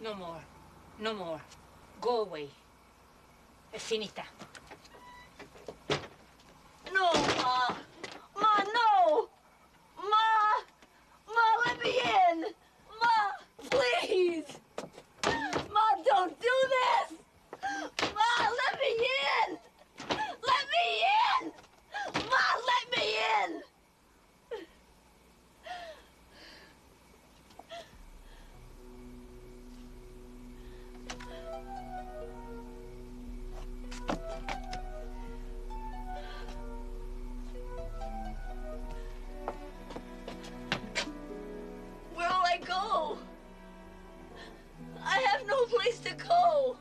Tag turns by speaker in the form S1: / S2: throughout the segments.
S1: No more. No more. Go away. È finita.
S2: No, Ma! Ma, no! Ma! Ma, let me in! Ma, please! Ma, don't do this! Ma, let me in! Let me in! Ma, let me in! Where'll I go? I have no place to go.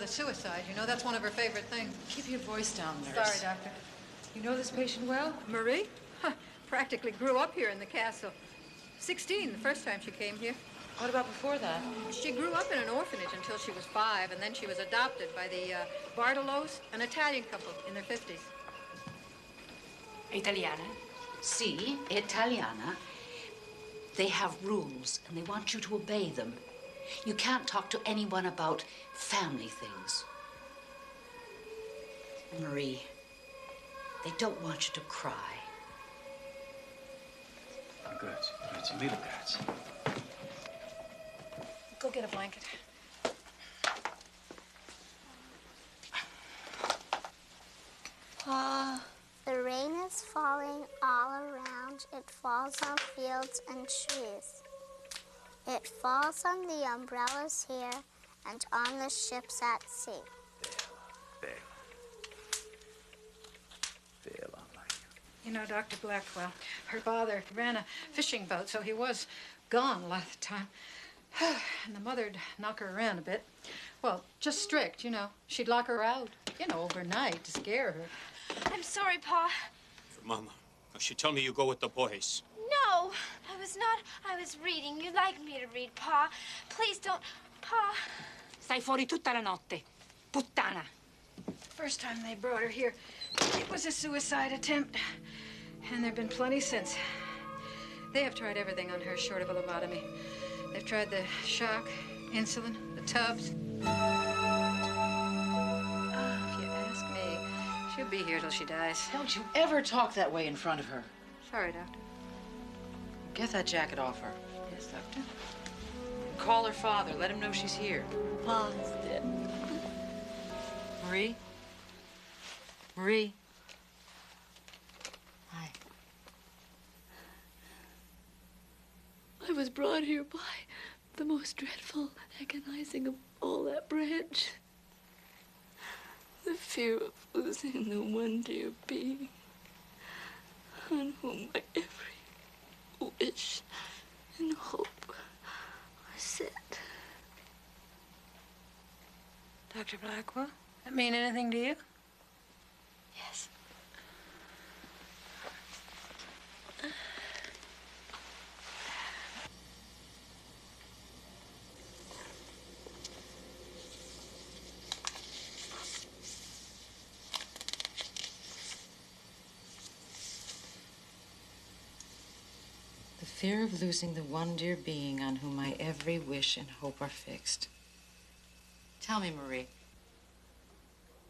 S3: Suicide, you know, that's one of her favorite things.
S4: Keep your voice down, nurse.
S3: Sorry, doctor.
S4: You know this patient well?
S3: Marie? Huh, practically grew up here in the castle. 16 the first time she came here.
S4: What about before that?
S3: She grew up in an orphanage until she was 5, and then she was adopted by the Bartolos, an Italian couple in their 50s.
S1: Italiana?
S5: Sì, Italiana. They have rules, and they want you to obey them. You can't talk to anyone about family things. Marie, they don't want you to cry.
S6: Grazie, grazie mille, grazie.
S3: Go get a blanket.
S2: Pa.
S7: The rain is falling all around. It falls on fields and trees. It falls on the umbrellas here and on the ships at sea.
S3: You know, Dr. Blackwell, her father ran a fishing boat, so he was gone a lot of the time. And the mother'd knock her around a bit. Well, just strict, you know. She'd lock her out, you know, overnight to scare her.
S8: I'm sorry, Pa.
S9: Mama, she told me you go with the boys.
S8: No, I was not. I was reading. You like me to read, Pa. Please don't, Pa.
S1: Stai fuori tutta la notte. Puttana.
S3: First time they brought her here, it was a suicide attempt. And there've been plenty since. They have tried everything on her short of a lobotomy. They've tried the shock, insulin, the tubs. If you ask me, she'll be here till she dies.
S4: Don't you ever talk that way in front of her.
S3: Sorry, Doctor.
S4: Get that jacket off her.
S3: Yes, Doctor.
S4: Call her father. Let him know she's here.
S2: Pa's dead.
S4: Marie? Marie?
S2: Hi. I was brought here by the most dreadful agonizing of all that branch. The fear of losing the one dear being on whom my every wish and hope are set.
S3: Dr. Blackwell, that mean anything to you?
S2: Yes.
S4: fear of losing the one dear being on whom my every wish and hope are fixed. Tell me, Marie.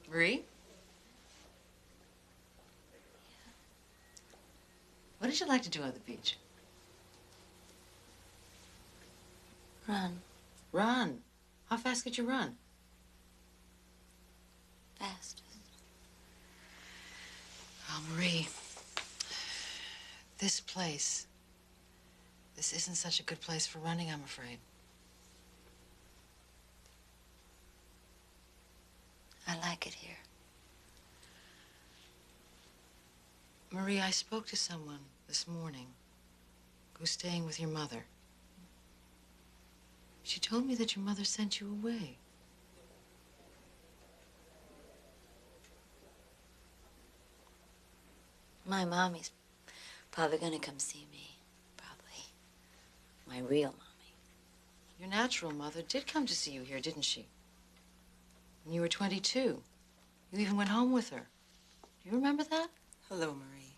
S4: Marie? What did you like to do on the beach?
S2: Run.
S4: Run. How fast could you run?
S2: Fast.
S4: Oh, Marie, this place, this isn't such a good place for running, I'm afraid.
S2: I like it here.
S4: Marie, I spoke to someone this morning who's staying with your mother. She told me that your mother sent you away.
S2: My mommy's probably gonna come see me. Probably. My real mommy.
S4: Your natural mother did come to see you here, didn't she? When you were 22. You even went home with her. Do you remember that?
S10: Hello, Marie.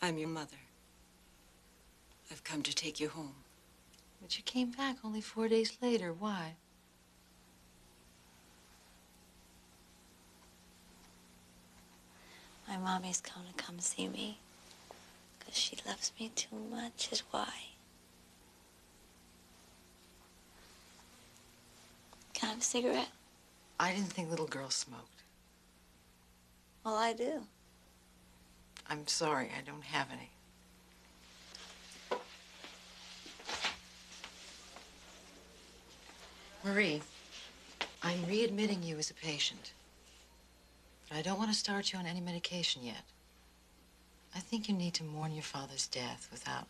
S10: I'm your mother. I've come to take you home.
S4: But you came back only 4 days later. Why?
S2: My mommy's gonna come see me. 'Cause she loves me too much is why. Can I have a cigarette?
S4: I didn't think little girls smoked.
S2: Well, I do.
S4: I'm sorry, I don't have any. Marie, I'm readmitting you as a patient. But I don't want to start you on any medication yet. I think you need to mourn your father's death without...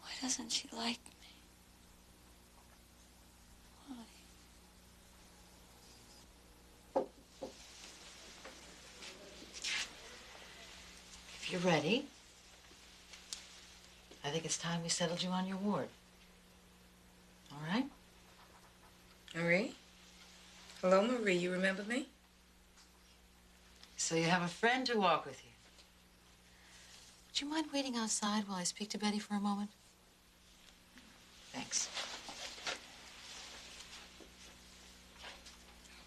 S2: Why doesn't she like me?
S4: If you're ready, I think it's time we settled you on your ward. All right?
S10: Marie? Hello, Marie. You remember me?
S4: So you have a friend to walk with you. Would you mind waiting outside while I speak to Betty for a moment? Thanks.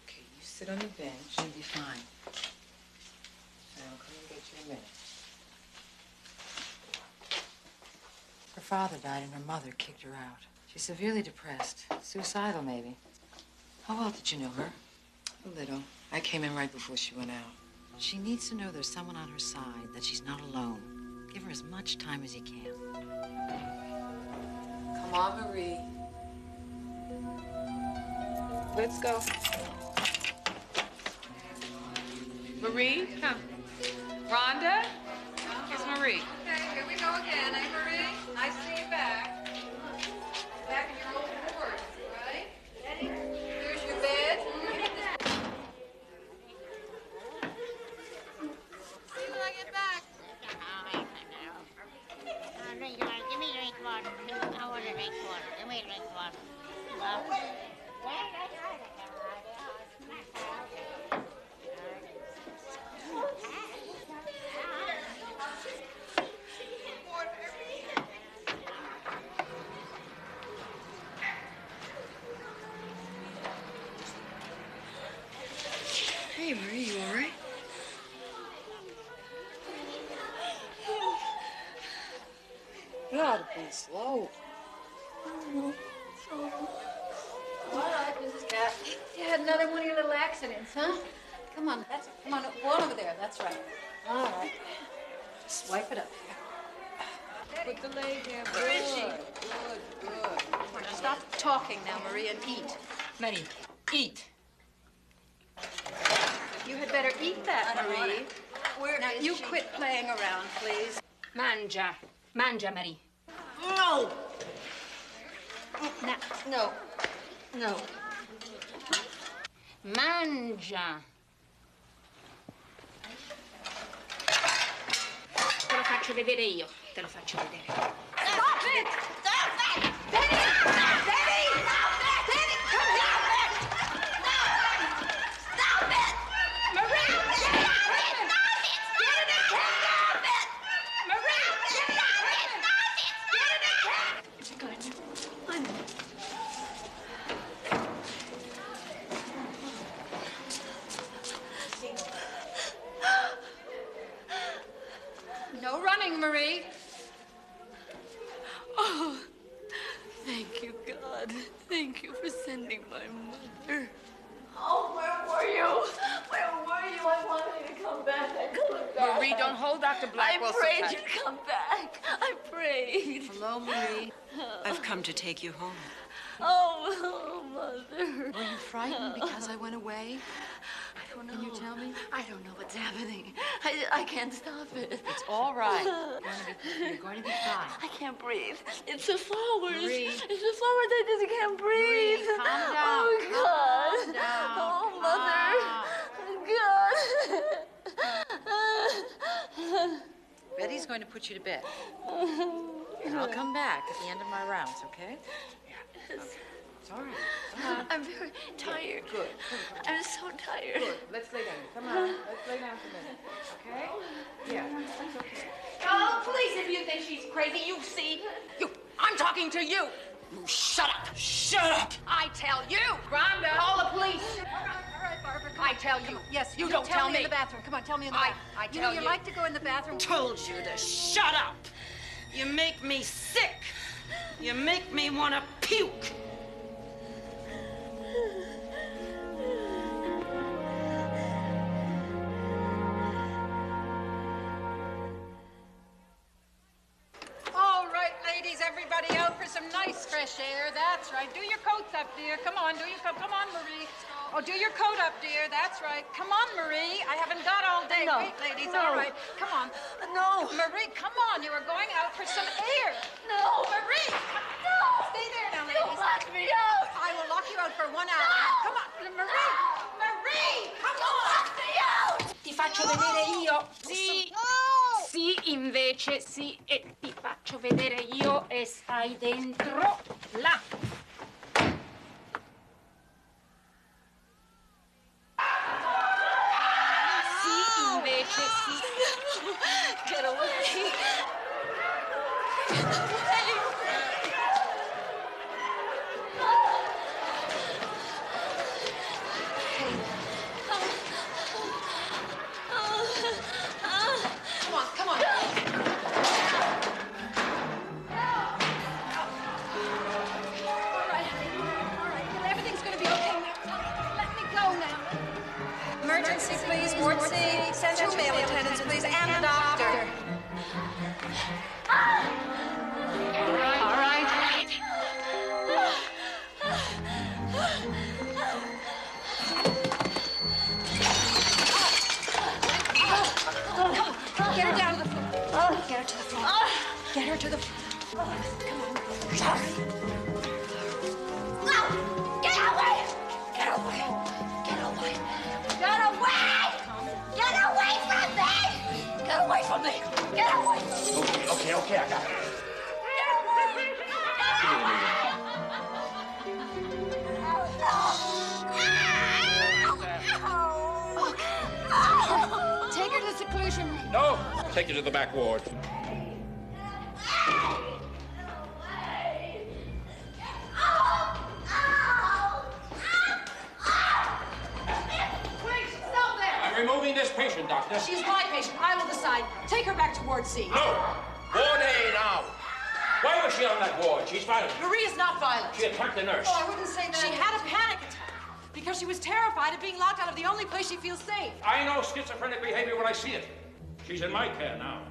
S10: Okay, you sit on the bench.
S4: You'll be fine. I'll come and get you in a minute. Her father died and her mother kicked her out. She's severely depressed. Suicidal, maybe. How well did you know her?
S10: A little. I came in right before she went out.
S4: She needs to know there's someone on her side, that she's not alone. Give her as much time as you can.
S10: Come on, Marie. Let's go. Marie, come. Rhonda? Here's Marie.
S3: Okay, here we go again, eh, Marie? Nice to see you back. Back in your old ward, right? Here's your bed. See you when I get back.
S11: Give me drink water. I want to drink water. Give me drink water.
S10: Hey, Marie, you all right? You ought to be slow.
S3: All right, Mrs. Cat. You had another one of your little accidents, huh? Come on, come on, go on over there. That's right. All right. Just wipe it up here.
S10: Put the leg in.
S3: Where is she?
S10: Good.
S3: Now stop talking now, Marie, and eat.
S1: Mary, eat.
S3: You had better eat that, Marie. Now, you quit playing around, please.
S1: Mangia. Mangia, Mary.
S2: No! No. No.
S1: Mangia. Te lo faccio vedere io.
S5: Te lo faccio vedere.
S8: Stop it! Stop it! Betty! Betty! Stop it! Betty, come here! Stop it! Marie! Get it! Stop it! Get it! Stop it! Marie! Get it! Stop it! Get it!
S3: No running, Marie.
S2: Oh, thank you, God. Thank you for sending my mother. Oh, where were you? Where were you? I wanted you to come back.
S1: Marie, don't hold Dr. Blackwell so
S2: I prayed
S1: tight.
S2: you'd come back. I prayed.
S10: Hello, Marie. I've come to take you home.
S2: Oh, Mother.
S4: Were you frightened because I went away?
S2: I don't know.
S4: Can you tell me?
S2: I don't know what's happening. I can't stop it.
S4: It's all right. You're going to be fine.
S2: I can't breathe. It's the flowers.
S4: Marie.
S2: It's the flowers. I just can't breathe.
S11: Marie, calm down.
S2: Oh, God.
S11: Calm down.
S2: Oh, Mother. God.
S4: Betty's going to put you to bed. And I'll come back at the end of my rounds, okay? It's all right.
S2: I'm very tired.
S3: Good.
S2: I'm so tired.
S3: Good. Let's lay down. Come on. Let's lay down for a minute. Okay? Yeah, that's okay.
S1: Oh, please, if you think she's crazy, you see. I'm talking to you. You shut up. Shut up. I tell you. Rhonda. Call the police.
S3: All right, Barbara.
S1: I tell you.
S3: Yes,
S1: You don't tell
S3: me
S1: me.
S3: in the bathroom. Come on, tell me in the bathroom.
S1: I
S3: You
S1: tell
S3: know, you
S1: you.
S3: like to go in the bathroom.
S10: Told you to shut up. You make me sick. You make me want to puke.
S3: All right, ladies, everybody out for some nice fresh air. That's right. Do your coats up, dear. Come on, do your coat. Come on, Marie. Oh, do your coat up, dear. That's right. Come on, Marie. I haven't got all day.
S2: No.
S3: Wait, ladies.
S2: No.
S3: All right. Come on.
S2: No.
S3: Marie, come on. You are going out for some air.
S2: No.
S3: Marie.
S2: No.
S3: Stay there now,
S2: Don't
S3: ladies.
S2: lock me out.
S3: I will lock you out for 1 hour. Come on, Marie. Marie, come
S2: Don't
S3: on.
S2: lock me out.
S1: Ti faccio vedere io. Sì. Sì, invece sì. E ti faccio vedere io e stai dentro là. Sì, invece sì.
S2: Get away. Get away.
S3: Come on, come on. All right, everything's gonna be okay now. Let me go now. Emergency, please. Ward C. Send 2 male attendants, please, and the doctor.
S1: All right.
S3: Get her down to the floor. Get her to the floor. Get her to the floor. Come on.
S8: Get away! Get away! Get away! Get away! Get away from me! Get away from me! Get away!
S9: Okay, I got it.
S3: Take her to the seclusion room.
S9: No, take you to the back ward.
S3: Please, stop there.
S9: I'm removing this patient, Doctor.
S3: She's my patient. I will decide. Take her back to Ward C.
S9: No! Ward A now! Why was she on that ward? She's violent.
S3: Marie is not violent.
S9: She attacked the nurse.
S3: Oh, I wouldn't say that. She had a panic attack because she was terrified of being locked out of the only place she feels safe.
S9: I know schizophrenic behavior when I see it. She's in my care now.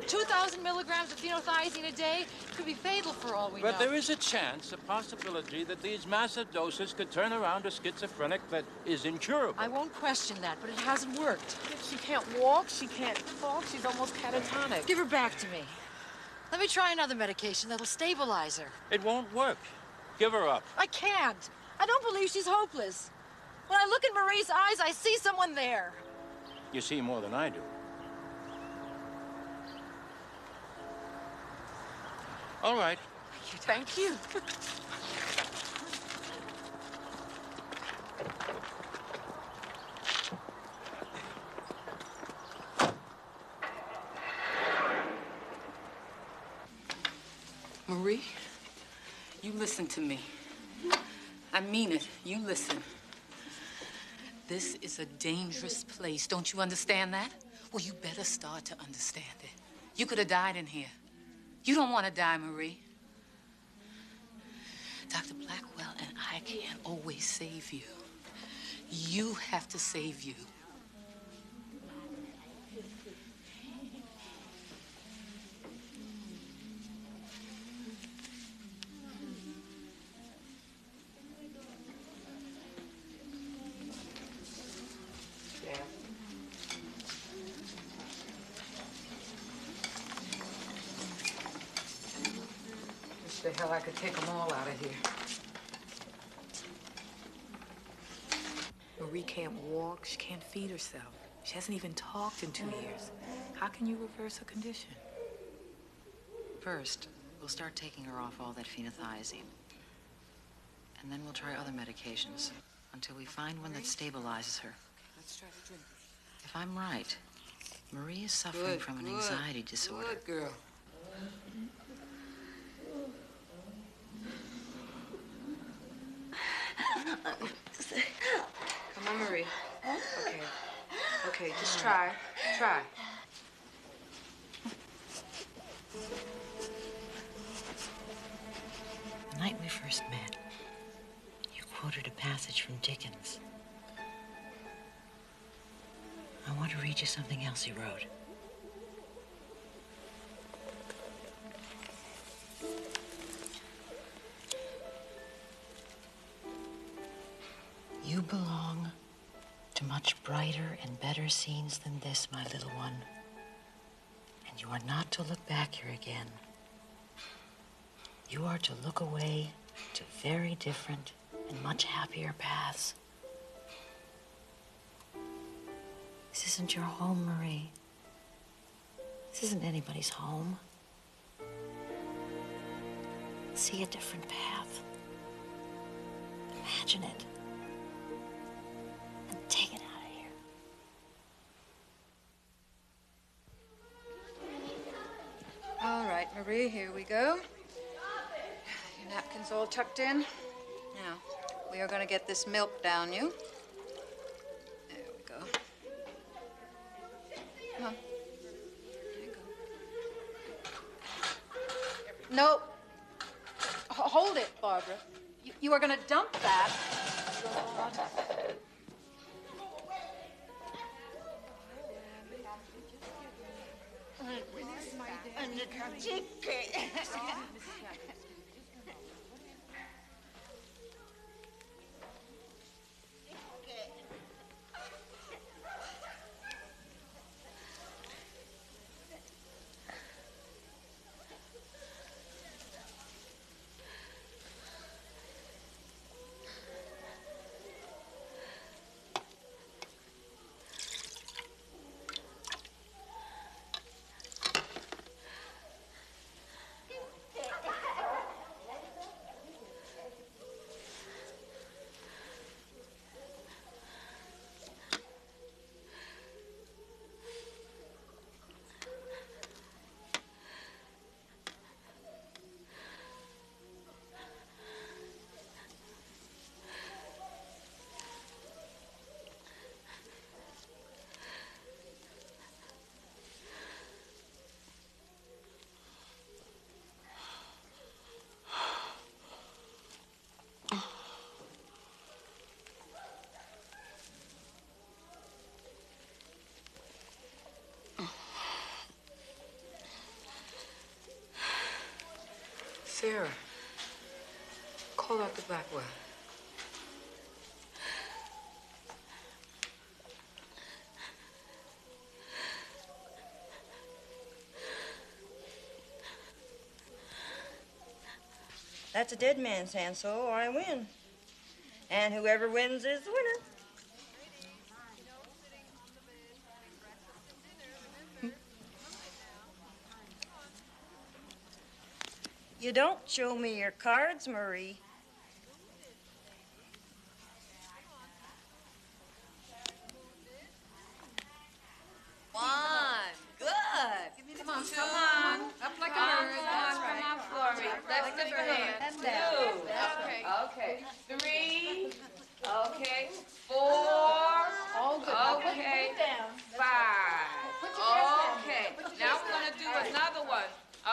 S4: 2,000 milligrams of phenothiazine a day could be fatal for all we know.
S6: But there is a chance, a possibility, that these massive doses could turn around a schizophrenic that is incurable.
S4: I won't question that, but it hasn't worked.
S12: She can't walk, she can't talk, she's almost catatonic.
S4: Give her back to me. Let me try another medication that'll stabilize her.
S6: It won't work. Give her up.
S4: I can't. I don't believe she's hopeless. When I look in Marie's eyes, I see someone there.
S6: You see more than I do. All right.
S12: Thank you.
S13: Marie, you listen to me. I mean it. You listen. This is a dangerous place. Don't you understand that? Well, you better start to understand it. You could have died in here. You don't want to die, Marie. Dr. Blackwell and I can't always save you. You have to save you.
S3: The hell I could take them all out of here.
S13: Marie can't walk. She can't feed herself. She hasn't even talked in 2 years. How can you reverse her condition?
S4: First, we'll start taking her off all that phenothiazine. And then we'll try other medications until we find one that stabilizes her.
S13: Let's try to drink.
S4: If I'm right, Marie is suffering from an anxiety disorder.
S13: Good girl. Come on, Marie. Okay. Okay, just try. Try.
S4: The night we first met, you quoted a passage from Dickens. I want to read you something else he wrote. You belong to much brighter and better scenes than this, my little one. And you are not to look back here again. You are to look away to very different and much happier paths. This isn't your home, Marie. This isn't anybody's home. See a different path. Imagine it. And take it out of here.
S3: All right, Marie, here we go. Your napkin's all tucked in. Now, we are going to get this milk down you. There we go. Come on. There you go. Nope. Hold it, Barbara. You are going to dump that.
S4: Sarah, call Dr. Blackwell.
S14: That's a dead man's hand, so I win. And whoever wins is the winner. You don't show me your cards, Marie.
S1: Come on, good.
S3: Come on, come on. Up like a bird. That's right.
S1: Come on, Florrie. Let's lift her hand.
S3: And down.
S1: Okay. Okay. 3. Okay. 4.
S3: All good.
S1: Okay. 5. Okay. Now we're gonna do another one.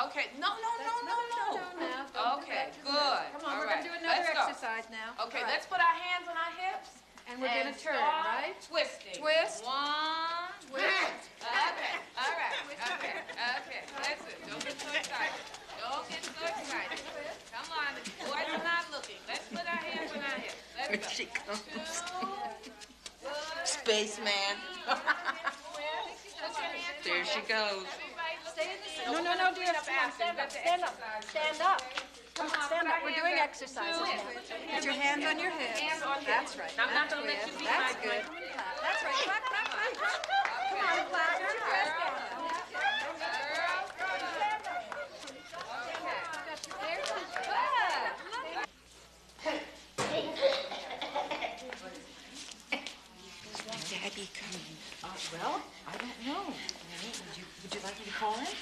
S1: Okay. No. Okay. Good.
S3: Come on,
S1: All
S3: we're
S1: right.
S3: gonna do another
S1: Let's go.
S3: exercise now.
S1: Okay.
S3: All right.
S1: Let's put our hands on our hips.
S3: And we're gonna turn,
S1: start
S3: right?
S1: Twisting.
S3: Twist.
S1: 1.
S3: Twist.
S1: Okay. All right. Okay. Listen. Don't get so excited. Come on. The boys are not looking. Let's put our hands on our hips. Let's
S14: Here
S1: go.
S14: she comes.
S1: 2. Good.
S14: Spaceman. There she goes.
S3: No, dear. Stand up. Stand up. Come on, stand up. We're doing exercises now. Put your hands on your hips. That's right.
S1: I'm not going to let you be
S3: That's
S1: my
S3: good. That's right. Clap. Come on, clap. Put your dress down.
S14: Daddy coming.
S4: Well, I don't know. Would you like me to call him?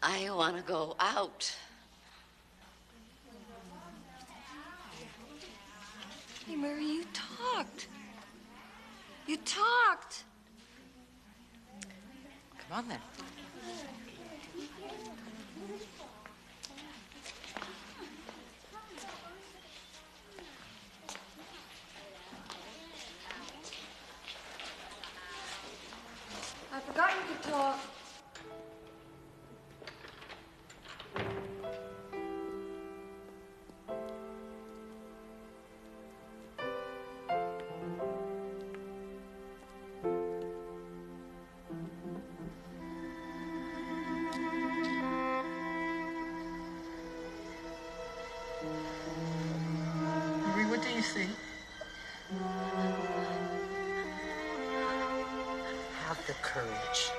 S5: I want to go out.
S14: Hey, Mary, you talked. You talked.
S4: Come on, then.
S3: I forgot you could talk.
S4: Marie, what do you see?
S14: Have the courage.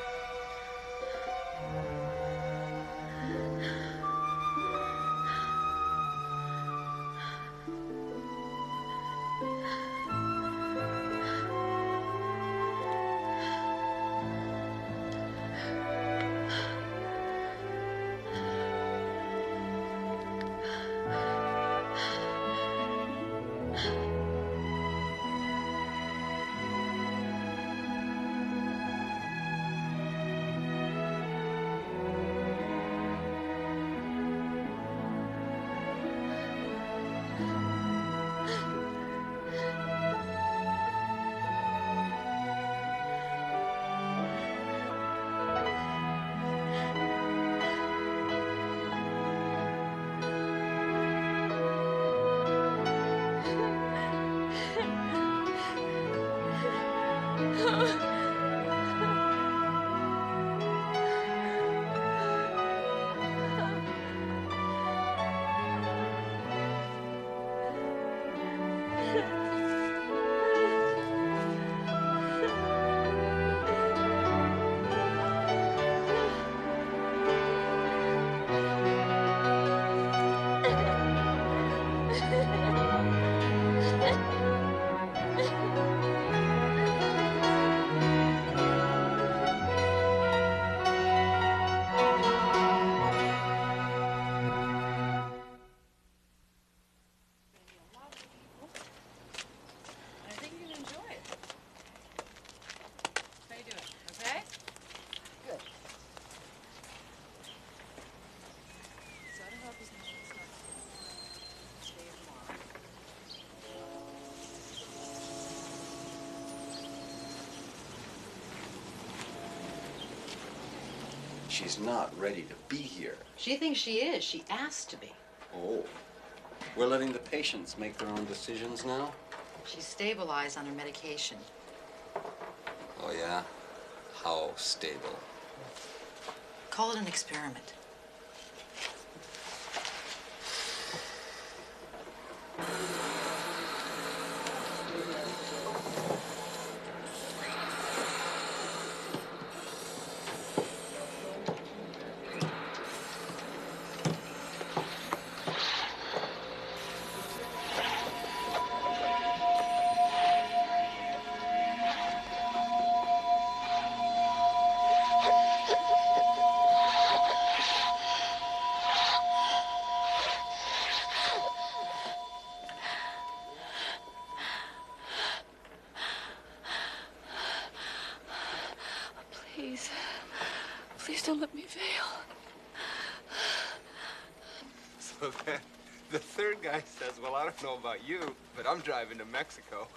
S15: she's not ready to be here.
S4: She thinks she is. She asked to be.
S15: Oh. We're letting the patients make their own decisions now?
S4: She's stabilized on her medication.
S15: Oh, yeah? How stable?
S4: Call it an experiment.
S2: Please. Please don't let me fail.
S16: So then, the third guy says, well, I don't know about you, but I'm driving to Mexico.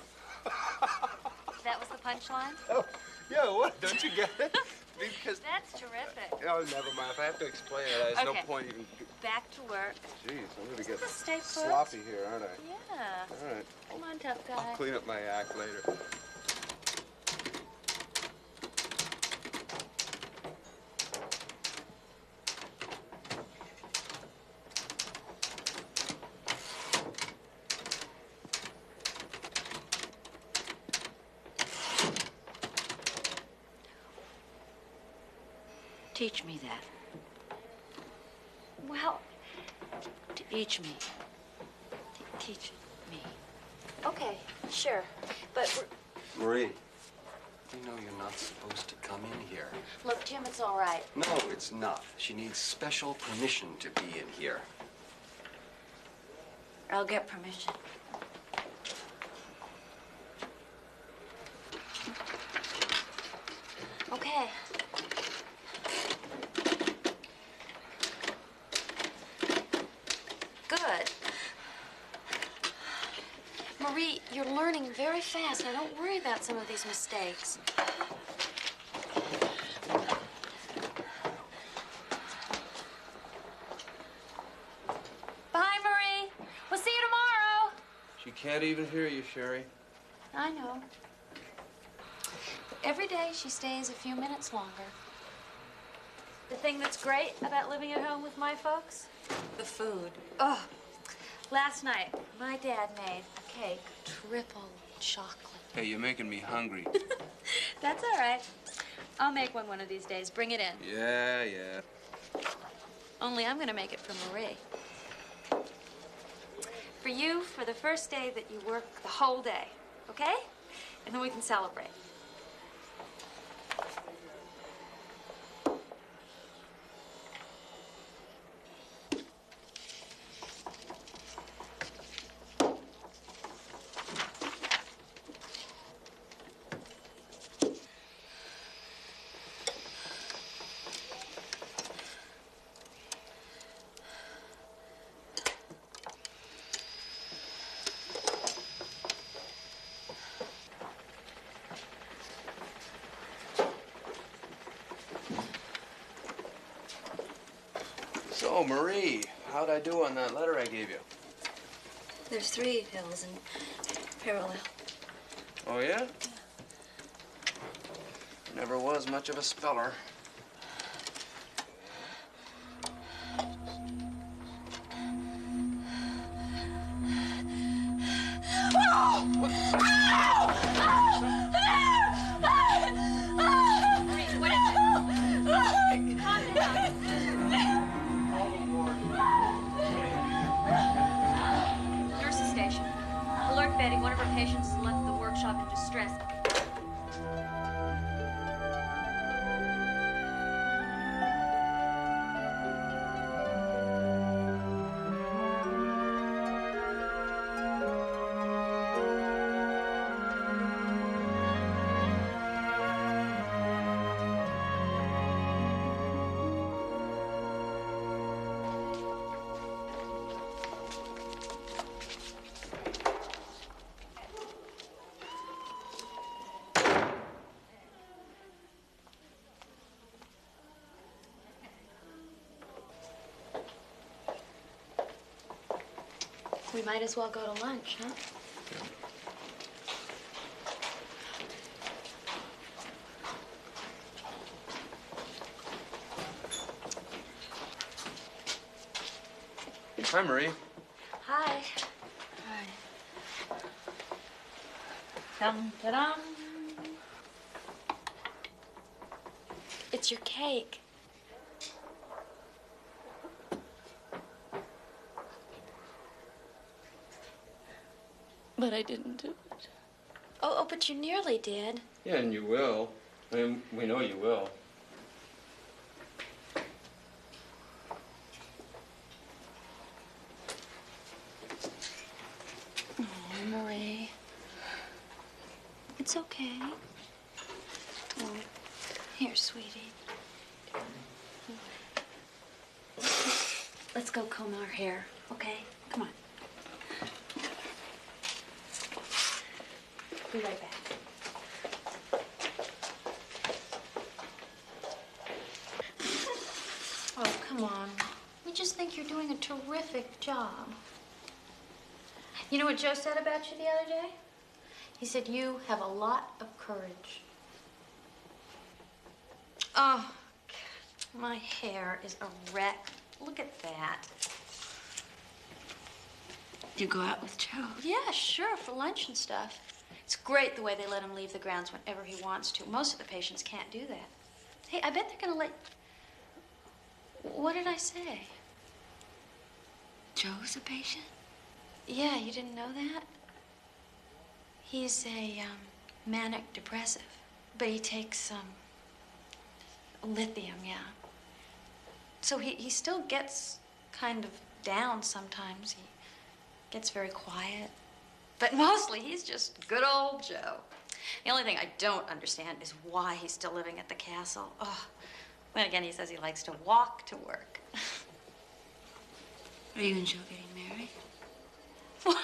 S17: That was the punchline?
S16: Oh, yeah, what? Don't you get it? Because...
S17: That's terrific.
S16: Oh, never mind. If I have to explain it, there's no
S17: Okay.
S16: point even...
S17: Back to work.
S16: Jeez, I'm going to get
S17: Stay put.
S16: sloppy here, aren't I?
S17: Yeah.
S16: All right.
S17: Come on, tough guy.
S16: I'll clean up my act later.
S5: Teach me that.
S17: Well,
S5: Teach me. Teach me.
S17: okay, sure. But
S15: Marie, you know you're not supposed to come in here.
S17: look, Jim, it's all right.
S15: No, it's not. She needs special permission to be in here.
S17: I'll get permission. Okay. Good. Marie, you're learning very fast. Now, don't worry about some of these mistakes. Bye, Marie. We'll see you tomorrow.
S16: She can't even hear you, Sherry.
S17: I know. Every day she stays a few minutes longer. The thing that's great about living at home with my folks? The food. Oh, last night my dad made a cake, triple chocolate.
S16: Hey, you're making me hungry.
S17: That's all right. I'll make one of these days. Bring it in.
S16: Yeah, yeah.
S17: Only I'm gonna make it for Marie. For you, for the first day that you work the whole day, okay? And then we can celebrate.
S16: So, Marie, how'd I do on that letter I gave you?
S17: There's 3 hills in parallel.
S16: Oh, yeah? Never was much of a speller.
S17: Nurse's station. Alert Betty, one of her patients has left the workshop in distress. We might as well go to lunch, huh?
S16: Hi, Marie.
S17: Hi. Hi. Dum-da-dum. It's your cake. But I didn't do it. Oh, but you nearly did.
S16: Yeah, and you will. I mean, we know you will.
S17: Oh, Marie. It's okay. Oh, here, sweetie. Let's go comb our hair, okay? Come on. Be right back. Oh, come on. We just think you're doing a terrific job. You know what Joe said about you the other day? He said you have a lot of courage. Oh, God, my hair is a wreck. Look at that.
S2: You go out with Joe?
S17: Yeah, sure, for lunch and stuff. It's great the way they let him leave the grounds whenever he wants to. Most of the patients can't do that. Hey, I bet they're gonna let... What did I say?
S2: Joe's a patient?
S17: Yeah, you didn't know that? He's a manic depressive, but he takes lithium, yeah. So he still gets kind of down sometimes. He gets very quiet. But mostly he's just good old Joe. The only thing I don't understand is why he's still living at the castle. Oh, then again, he says he likes to walk to work.
S2: Are you and Joe getting married?
S17: What?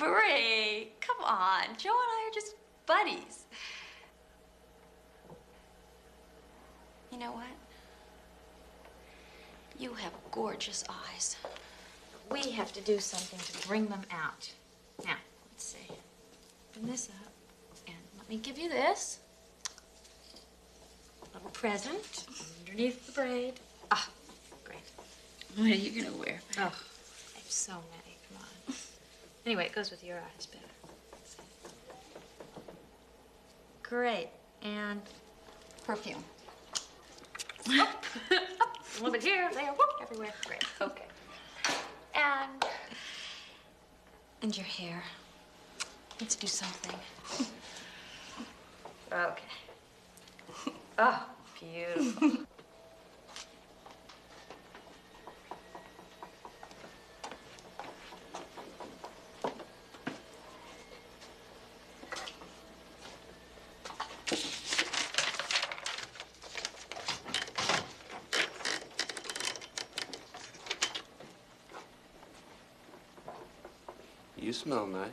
S17: Marie, come on. Joe and I are just buddies. You know what? You have gorgeous eyes. We have to do something to bring them out. Now, let's see. Bring this up, and let me give you this. A little present underneath the braid. Ah, great.
S2: What are you gonna wear?
S17: Oh, I have so many. Come on. Anyway, it goes with your eyes better. Great. And perfume. Up, up, a little bit here, there, whoop, everywhere. Great. Okay. And your hair. Let's do something. Okay. Oh, beautiful.
S16: You smell nice.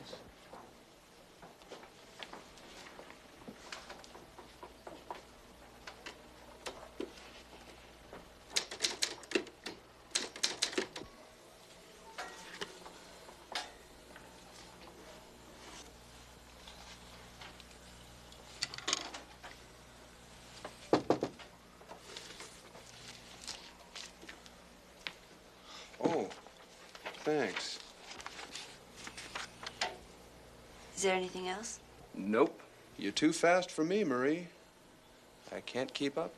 S16: Oh, thanks.
S17: Is there anything else?
S16: Nope. You're too fast for me, Marie. I can't keep up.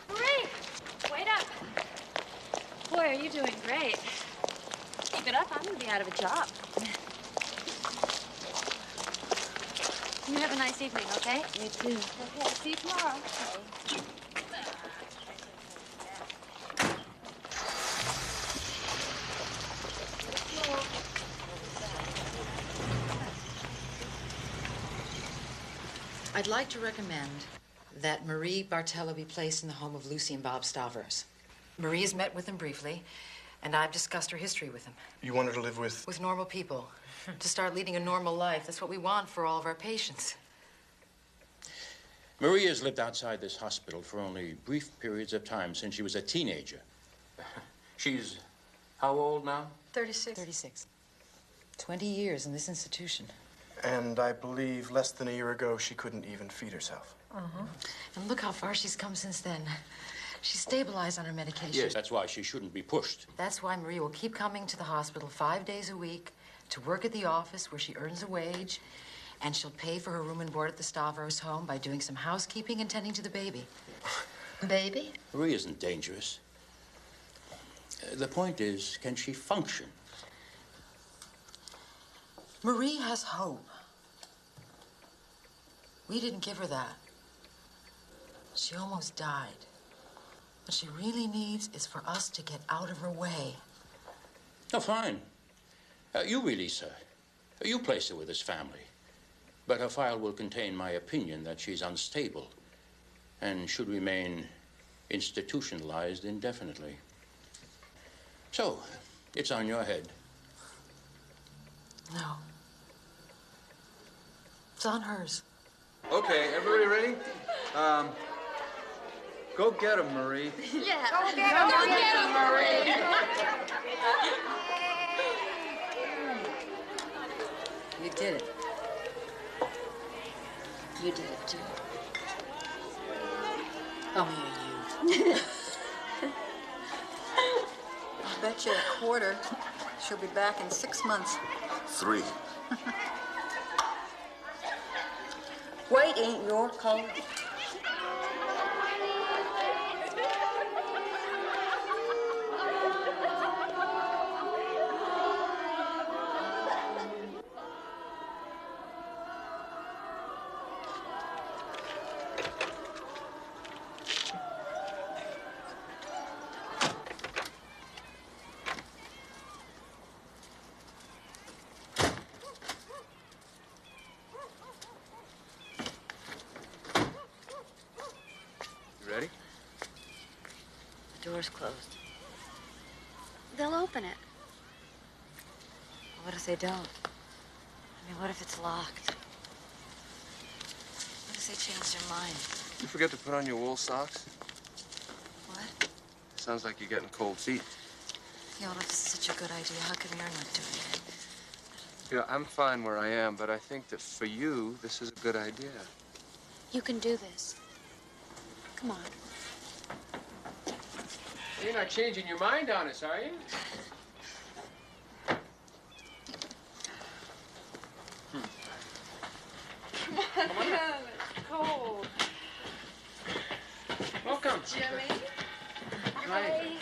S17: Marie, wait up. Boy, are you doing great. Keep it up, I'm gonna be out of a job. You have a nice evening, okay?
S2: You too.
S17: Okay, see you tomorrow. Okay.
S4: I'd like to recommend that Marie Bartello be placed in the home of Lucy and Bob Stavros. Marie has met with them briefly, And I've discussed her history with him.
S18: You want her to live with?
S4: With normal people. To start leading a normal life. That's what we want for all of our patients.
S6: Maria's lived outside this hospital for only brief periods of time since she was a teenager. She's how old now?
S4: 36. 36. 20 years in this institution.
S18: And I believe less than a year ago, she couldn't even feed herself.
S4: And look how far she's come since then. She's stabilized on her medication.
S6: Yes, that's why she shouldn't be pushed.
S4: That's why Maria will keep coming to the hospital 5 days a week to work at the office where she earns a wage, and she'll pay for her room and board at the Stavros home by doing some housekeeping and tending to the baby. Baby?
S6: Maria isn't dangerous. The point is, can she function?
S4: Marie has hope. We didn't give her that. She almost died. What she really needs is for us to get out of her way.
S6: Oh, fine. You release her. You place her with this family. But her file will contain my opinion that she's unstable and should remain institutionalized indefinitely. So, it's on your head.
S4: No. It's on hers.
S16: Okay, everybody ready? Go get him, Marie.
S8: Yeah.
S1: Go get him, Marie.
S4: You did it.
S5: You did it, too.
S4: Oh, yeah, you.
S3: I'll bet you a quarter she'll be back in 6 months.
S19: 3.
S3: White ain't your color.
S16: Ready?
S17: The door's closed. They'll open it. What if they don't? I mean, what if it's locked? What if they change their mind?
S16: You forget to put on your wool socks?
S17: What?
S16: Sounds like you're getting cold feet.
S17: Yoda, this is such a good idea. How come you're not doing it?
S16: Yeah, I'm fine where I am, but I think that for you, this is a good idea.
S17: You can do this. Come on.
S9: You're not changing your mind on us, are you?
S12: Come on, it's cold.
S9: Welcome.
S12: Jimmy.
S9: Hi.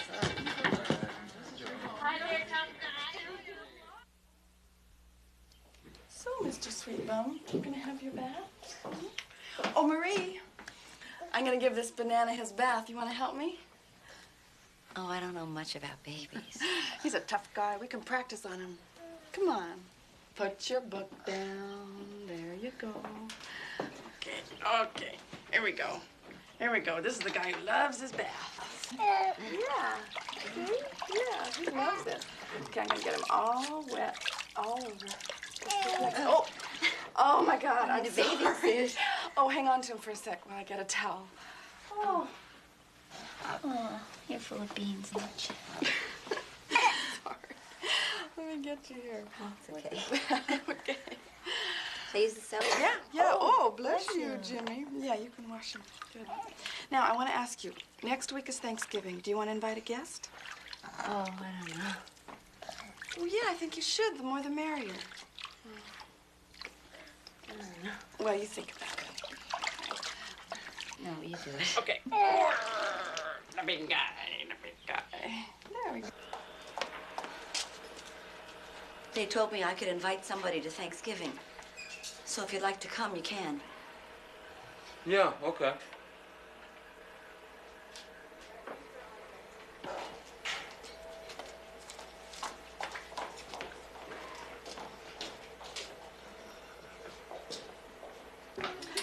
S11: Hi there, tough guy.
S20: So, Mr. Sweetbone, you gonna have your bath? Oh, Marie, I'm gonna give this banana his bath. You wanna help me?
S17: Oh, I don't know much about babies.
S20: He's a tough guy. We can practice on him. Come on. Put your book down. There you go. Okay, okay. Here we go. Here we go. This is the guy who loves his bath. Yeah. See? Yeah, he loves it. Okay, I'm gonna get him all wet, all over. Oh, oh my God! I'm sorry. Oh, hang on to him for a sec while I get a towel. Oh.
S17: Oh, you're full of beans, aren't you?
S20: Sorry. Let me get you here.
S17: It's okay.
S20: Okay.
S17: Can I use the soap?
S20: Yeah. Oh, bless you, Jimmy. Yeah, you can wash him. Good. Now, I want to ask you, next week is Thanksgiving. Do you want to invite a guest?
S17: Oh, I don't know.
S20: Well, yeah, I think you should. The more the merrier.
S17: I don't know.
S20: Well, you think about it.
S17: No, you do it.
S20: Okay. The big guy, the big guy. There we go.
S21: They told me I could invite somebody to Thanksgiving. So if you'd like to come, you can.
S16: Yeah, okay.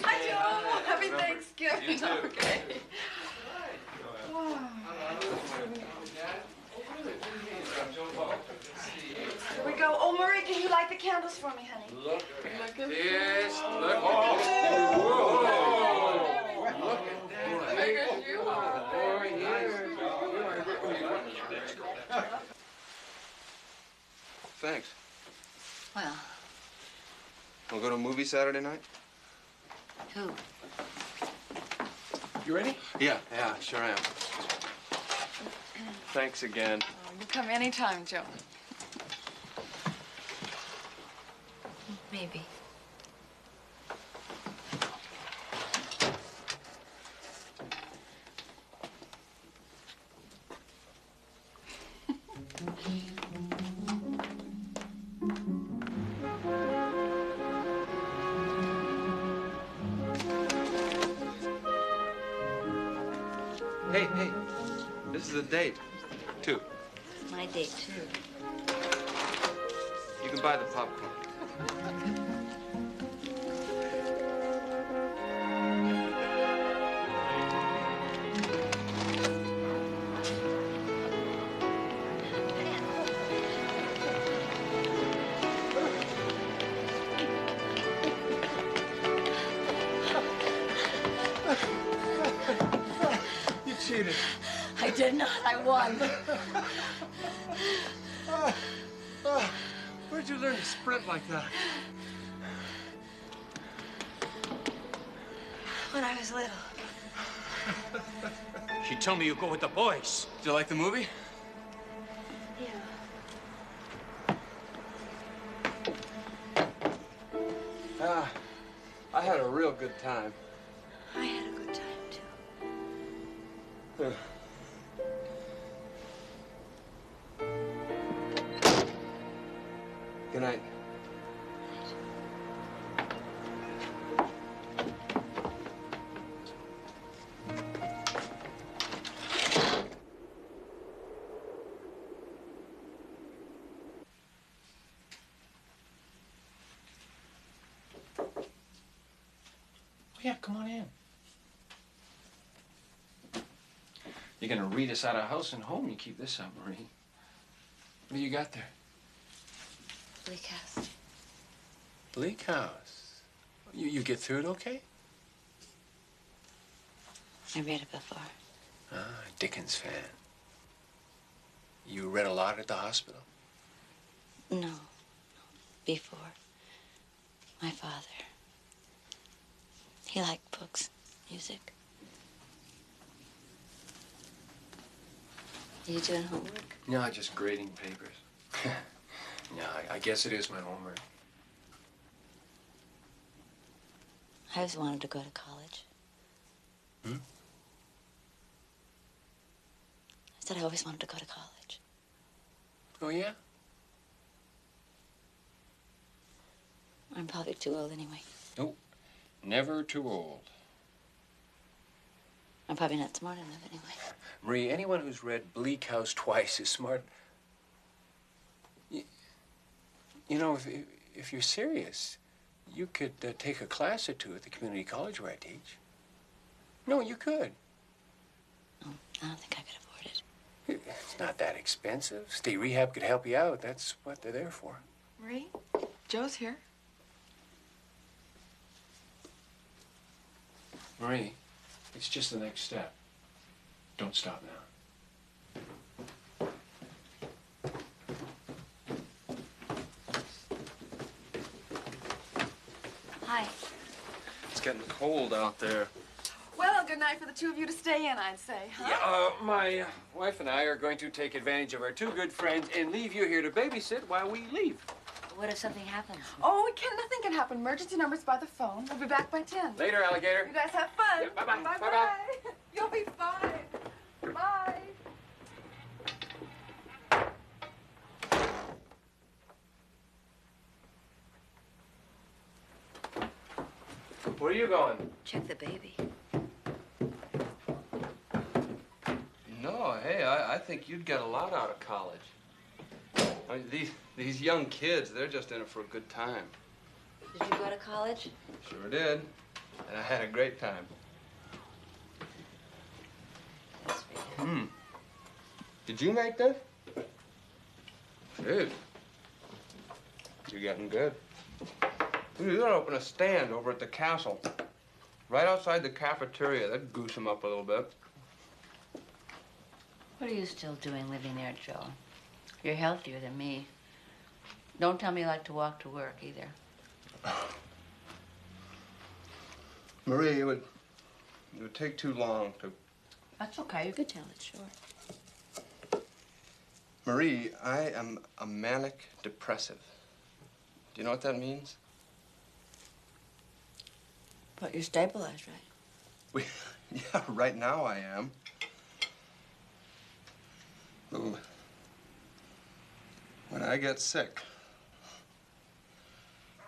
S20: Hi, Joe. Happy Thanksgiving.
S16: You too.
S20: Okay. Wow.
S2: the candles for me, honey.
S16: Look
S2: at
S16: this. Look Thanks.
S5: Well,
S16: Wanna go to a movie Saturday night?
S5: who?
S16: You ready? Yeah, sure am. Thanks again.
S2: Oh, you come anytime, Joe.
S5: Maybe.
S16: Hey, this is a date, too.
S5: My date, too.
S16: You can buy the popcorn.
S18: You cheated.
S5: I did not. I won.
S16: Where'd you learn to sprint like that?
S5: When I was little.
S6: She told me you go with the boys.
S16: Did you like the movie?
S5: Yeah.
S16: I had a real good time.
S5: I had a good time, too.
S16: Good night.
S9: Yeah, come on in. You're gonna read us out of house and home. You keep this up, Marie. What do you got there?
S5: Bleak House.
S9: Bleak House. You get through it okay?
S5: I read it before.
S9: Ah, Dickens fan. You read a lot at the hospital?
S5: No. Before. My father. He liked books, music. Are you doing homework?
S9: No, just grading papers. No, I guess it is my homework.
S5: I always wanted to go to college.
S9: Hmm?
S5: I said I always wanted to go to college.
S9: Oh, yeah?
S5: I'm probably too old anyway.
S9: Nope. Never too old.
S5: I'm probably not smart enough anyway.
S9: Marie, anyone who's read Bleak House twice is smart. You know, if you're serious, you could take a class or two at the community college where I teach. No, you could.
S5: No, I don't think I could afford it.
S9: It's not that expensive. State rehab could help you out. That's what they're there for.
S2: Marie, Joe's here.
S9: Marie, it's just the next step. Don't stop now.
S2: Hi.
S16: It's getting cold out there.
S2: Well, good night for the two of you to stay in, I'd say, huh?
S9: Yeah, my wife and I are going to take advantage of our two good friends and leave you here to babysit while we leave.
S5: What if something happens?
S2: Oh, nothing can happen. Emergency number's by the phone. We'll be back by 10.
S9: Later, alligator.
S2: You guys have fun.
S9: Yeah, bye-bye.
S2: Bye-bye.
S9: Bye-bye.
S2: You'll be fine. Bye.
S9: Where are you going?
S5: Check the baby.
S16: No, hey, I think you'd get a lot out of college. I mean, these young kids, they're just in it for a good time.
S5: Did you go to college?
S16: Sure did. And I had a great time. Did you make that? Dude. You're getting good. You gotta open a stand over at the castle. Right outside the cafeteria. That'd goose him up a little bit.
S5: What are you still doing living there, Joe? You're healthier than me. Don't tell me you like to walk to work, either.
S16: Marie, it would take too long to...
S5: That's okay. You could tell it short.
S16: Marie, I am a manic depressive. Do you know what that means?
S21: But you're stabilized, right?
S16: Yeah, right now I am. But when I get sick,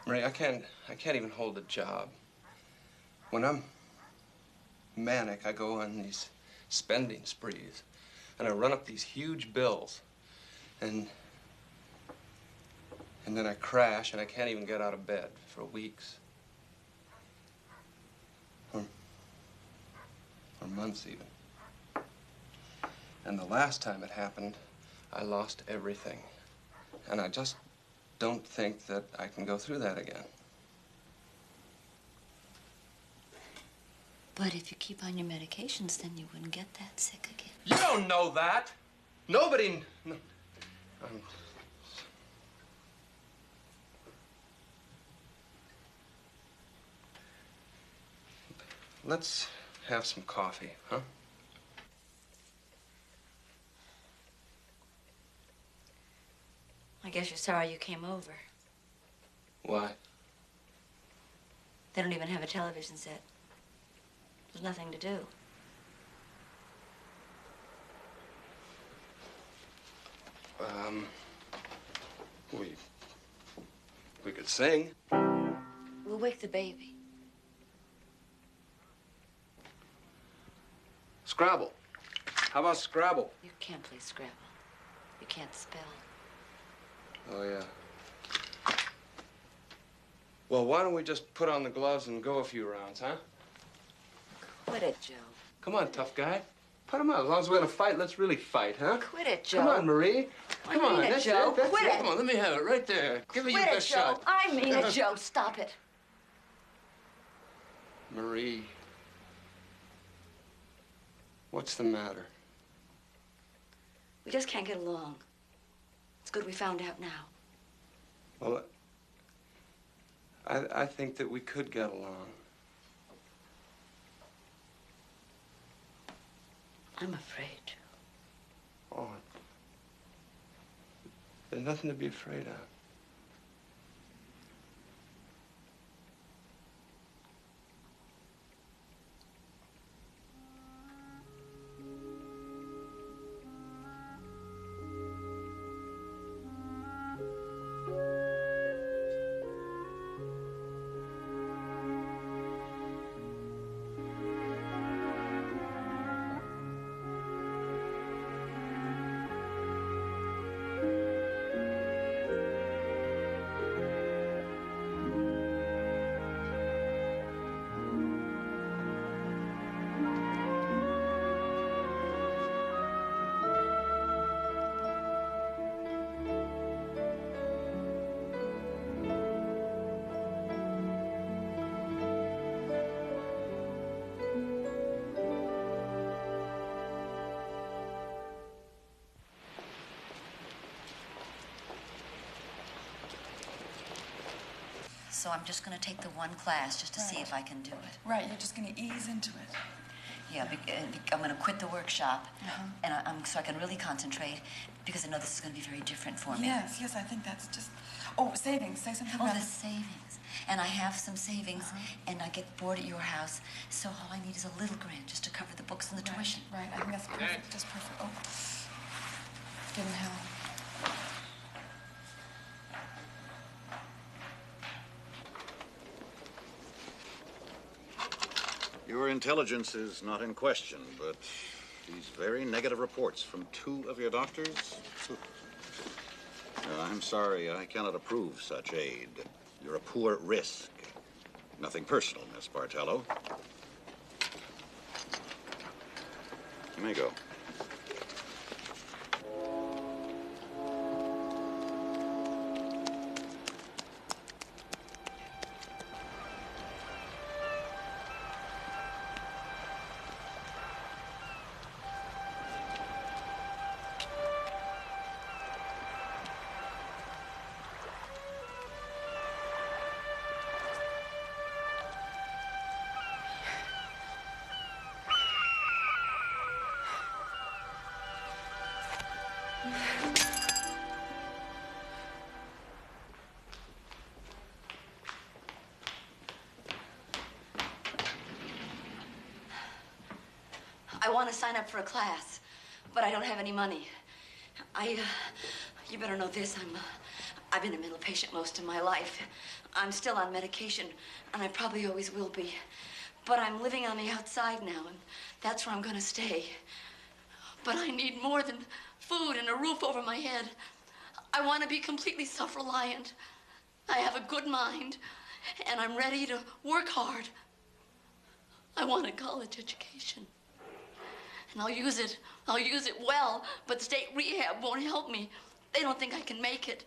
S16: Marie, I can't even hold a job. When I'm manic, I go on these spending sprees, and I run up these huge bills, and then I crash, and I can't even get out of bed for weeks. Or months, even. And the last time it happened, I lost everything. And I just don't think that I can go through that again.
S21: But if you keep on your medications, then you wouldn't get that sick again.
S16: You don't know that. Nobody... No, let's have some coffee, huh?
S21: I guess you're sorry you came over.
S16: Why?
S21: They don't even have a television set. There's nothing to do.
S16: We could sing.
S21: We'll wake the baby.
S16: Scrabble. How about Scrabble?
S21: You can't play Scrabble. You can't spell.
S16: Oh, yeah. Well, why don't we just put on the gloves and go a few rounds, huh?
S21: Quit it, Joe.
S16: Come on, tough guy. Put him out. As long as we're gonna fight, let's really fight, huh?
S21: Quit it, Joe.
S16: Come on, Marie.
S21: I
S16: Come on.
S21: mean it,
S16: That's
S21: Joe.
S16: it. That's
S21: Quit
S16: it.
S21: it.
S16: Come on, let me have it right there. Give me
S21: Quit
S16: your
S21: it,
S16: best
S21: Joe.
S16: shot.
S21: I mean it, Joe. Stop it.
S16: Marie. What's the matter?
S21: We just can't get along. It's good we found out now.
S16: Well, I think that we could get along.
S21: I'm afraid.
S16: Oh. There's nothing to be afraid of.
S21: So I'm just going to take the one class just to see if I can do it.
S19: Right, you're just going to ease into it.
S21: Yeah, I'm going to quit the workshop, and so I can really concentrate, because I know this is going to be very different for me.
S19: Yes, yes, I think that's just... Oh, savings. Say something
S21: Oh,
S19: about...
S21: the savings. And I have some savings, and I get bored at your house, so all I need is a little grant just to cover the books and the tuition.
S19: Right, I think that's perfect, just perfect. Oh, give him hell.
S22: Your intelligence is not in question, but these very negative reports from 2 of your doctors? I'm sorry, I cannot approve such aid. You're a poor risk. Nothing personal, Miss Bartello. You may go.
S21: I want to sign up for a class, but I don't have any money. You better know this. I've been a mental patient most of my life. I'm still on medication, and I probably always will be. But I'm living on the outside now, and that's where I'm going to stay. But I need more than food and a roof over my head. I want to be completely self-reliant. I have a good mind, and I'm ready to work hard. I want a college education. And I'll use it well, but the state rehab won't help me. They don't think I can make it.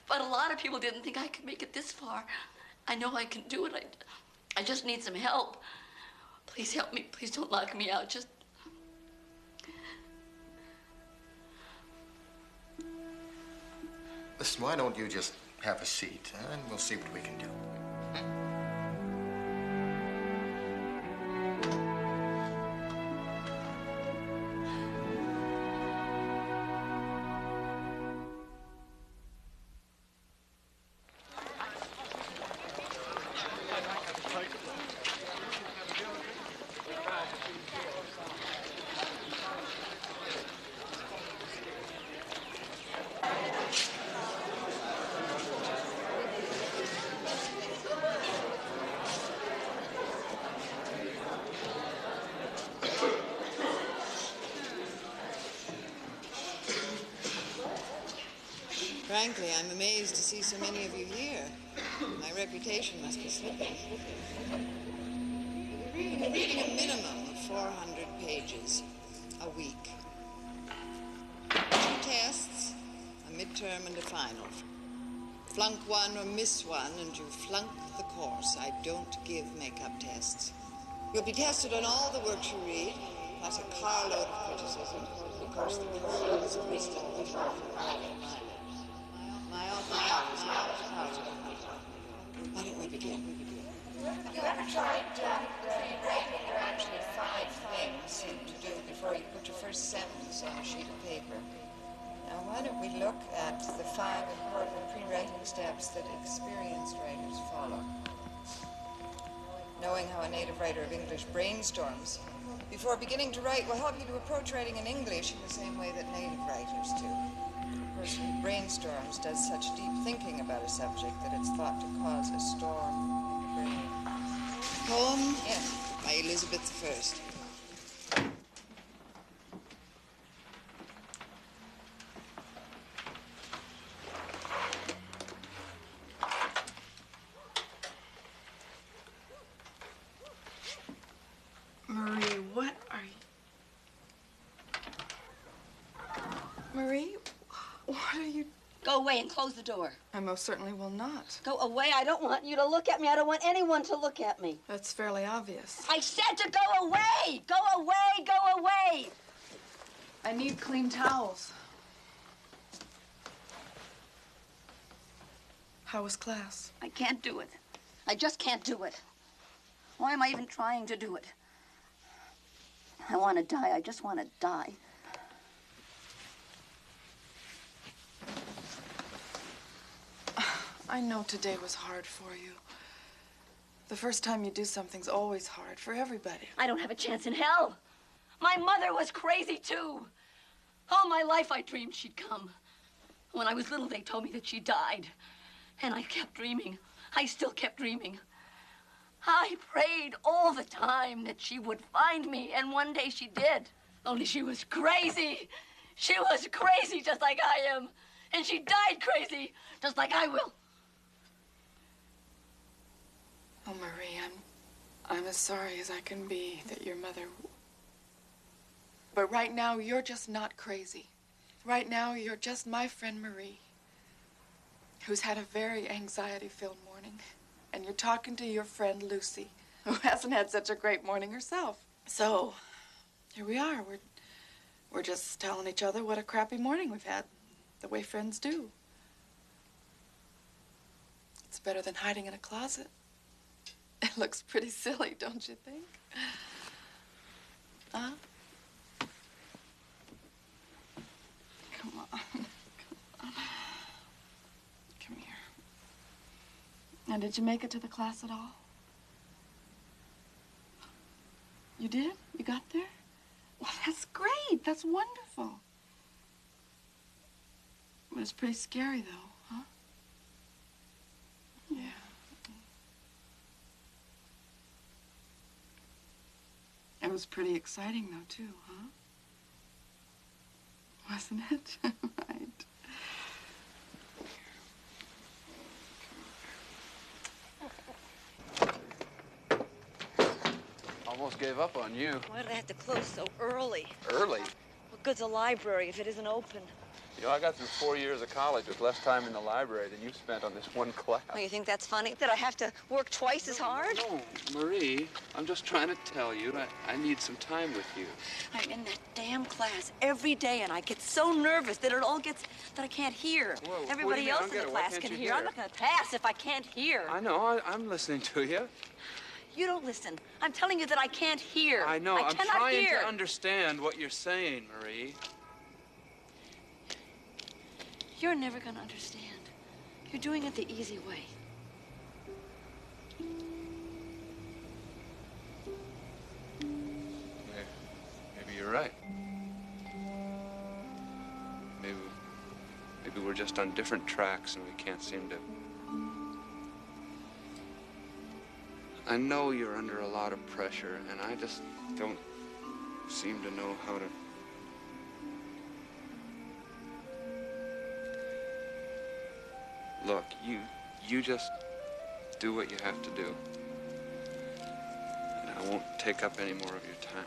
S21: But a lot of people didn't think I could make it this far. I know I can do it. I just need some help. Please help me. Please don't lock me out. Just...
S7: Listen, why don't you just have a seat, and we'll see what we can do.
S10: Frankly, I'm amazed to see so many of you here. My reputation must be slipping. We're reading a minimum of 400 pages a week. 2 tests, a midterm and a final. Flunk one or miss one, and you flunk the course. I don't give makeup tests. You'll be tested on all the works you read, plus a carload of criticism. Of course, the curve is wisdom. My office hours are crowded. Why don't we begin? Have you ever tried writing? There are actually 5 things to do before you put your first sentence on a sheet of paper. Now, why don't we look at the 5 important pre-writing steps that experienced writers follow? Knowing how a native writer of English brainstorms before beginning to write will help you to approach writing in English in the same way that native writers do. A person who brainstorms does such deep thinking about a subject that it's thought to cause a storm in the brain. Poem? Yes. By Elizabeth I.
S20: Marie, what are you... Marie, what are you...
S21: Go away and close the door.
S20: I most certainly will not.
S21: Go away. I don't want you to look at me. I don't want anyone to look at me.
S20: That's fairly obvious.
S21: I said to go away! Go away! Go away!
S20: I need clean towels. How was class?
S21: I can't do it. I just can't do it. Why am I even trying to do it? I want to die. I just want to die.
S20: I know today was hard for you. The first time you do something's always hard for everybody.
S21: I don't have a chance in hell. My mother was crazy, too. All my life I dreamed she'd come. When I was little, they told me that she died. And I kept dreaming. I still kept dreaming. I prayed all the time that she would find me, and one day she did. Only she was crazy. She was crazy just like I am. And she died crazy, just like I will.
S20: Oh, Marie, I'm as sorry as I can be that your mother... But right now, you're just not crazy. Right now, you're just my friend Marie, who's had a very anxiety-filled morning. And you're talking to your friend Lucy, who hasn't had such a great morning herself. So, here we are. We're just telling each other what a crappy morning we've had, the way friends do. It's better than hiding in a closet. It looks pretty silly, don't you think? Huh? Come on. Now, did you make it to the class at all? You did? You got there? Well, that's great. That's wonderful. It was pretty scary, though, huh? Yeah. It was pretty exciting, though, too, huh? Wasn't it? Right.
S16: Almost gave up on you.
S21: Why did I have to close so early?
S16: Early?
S21: What good's a library if it isn't open?
S16: You know, I got through 4 years of college with less time in the library than you spent on this one class.
S21: Oh, you think that's funny? That I have to work twice as hard?
S16: No, Marie, I'm just trying to tell you I need some time with you.
S21: I'm in that damn class every day, and I get so nervous that it all gets, that I can't hear.
S16: Whoa, what do
S21: Everybody
S16: you mean?
S21: else
S16: I
S21: in
S16: don't
S21: the
S16: get it. Why
S21: class
S16: can't
S21: can
S16: you
S21: hear. I'm not going to pass if I can't hear.
S16: I know, I'm listening to you.
S21: You don't listen. I'm telling you that I can't hear.
S16: I know, I'm
S21: cannot
S16: trying
S21: hear.
S16: to understand what you're saying, Marie.
S21: You're never going to understand. You're doing it the easy way.
S16: Maybe you're right. Maybe we're just on different tracks and we can't seem to... I know you're under a lot of pressure, and I just don't seem to know how to... Look, you just do what you have to do. And I won't take up any more of your time.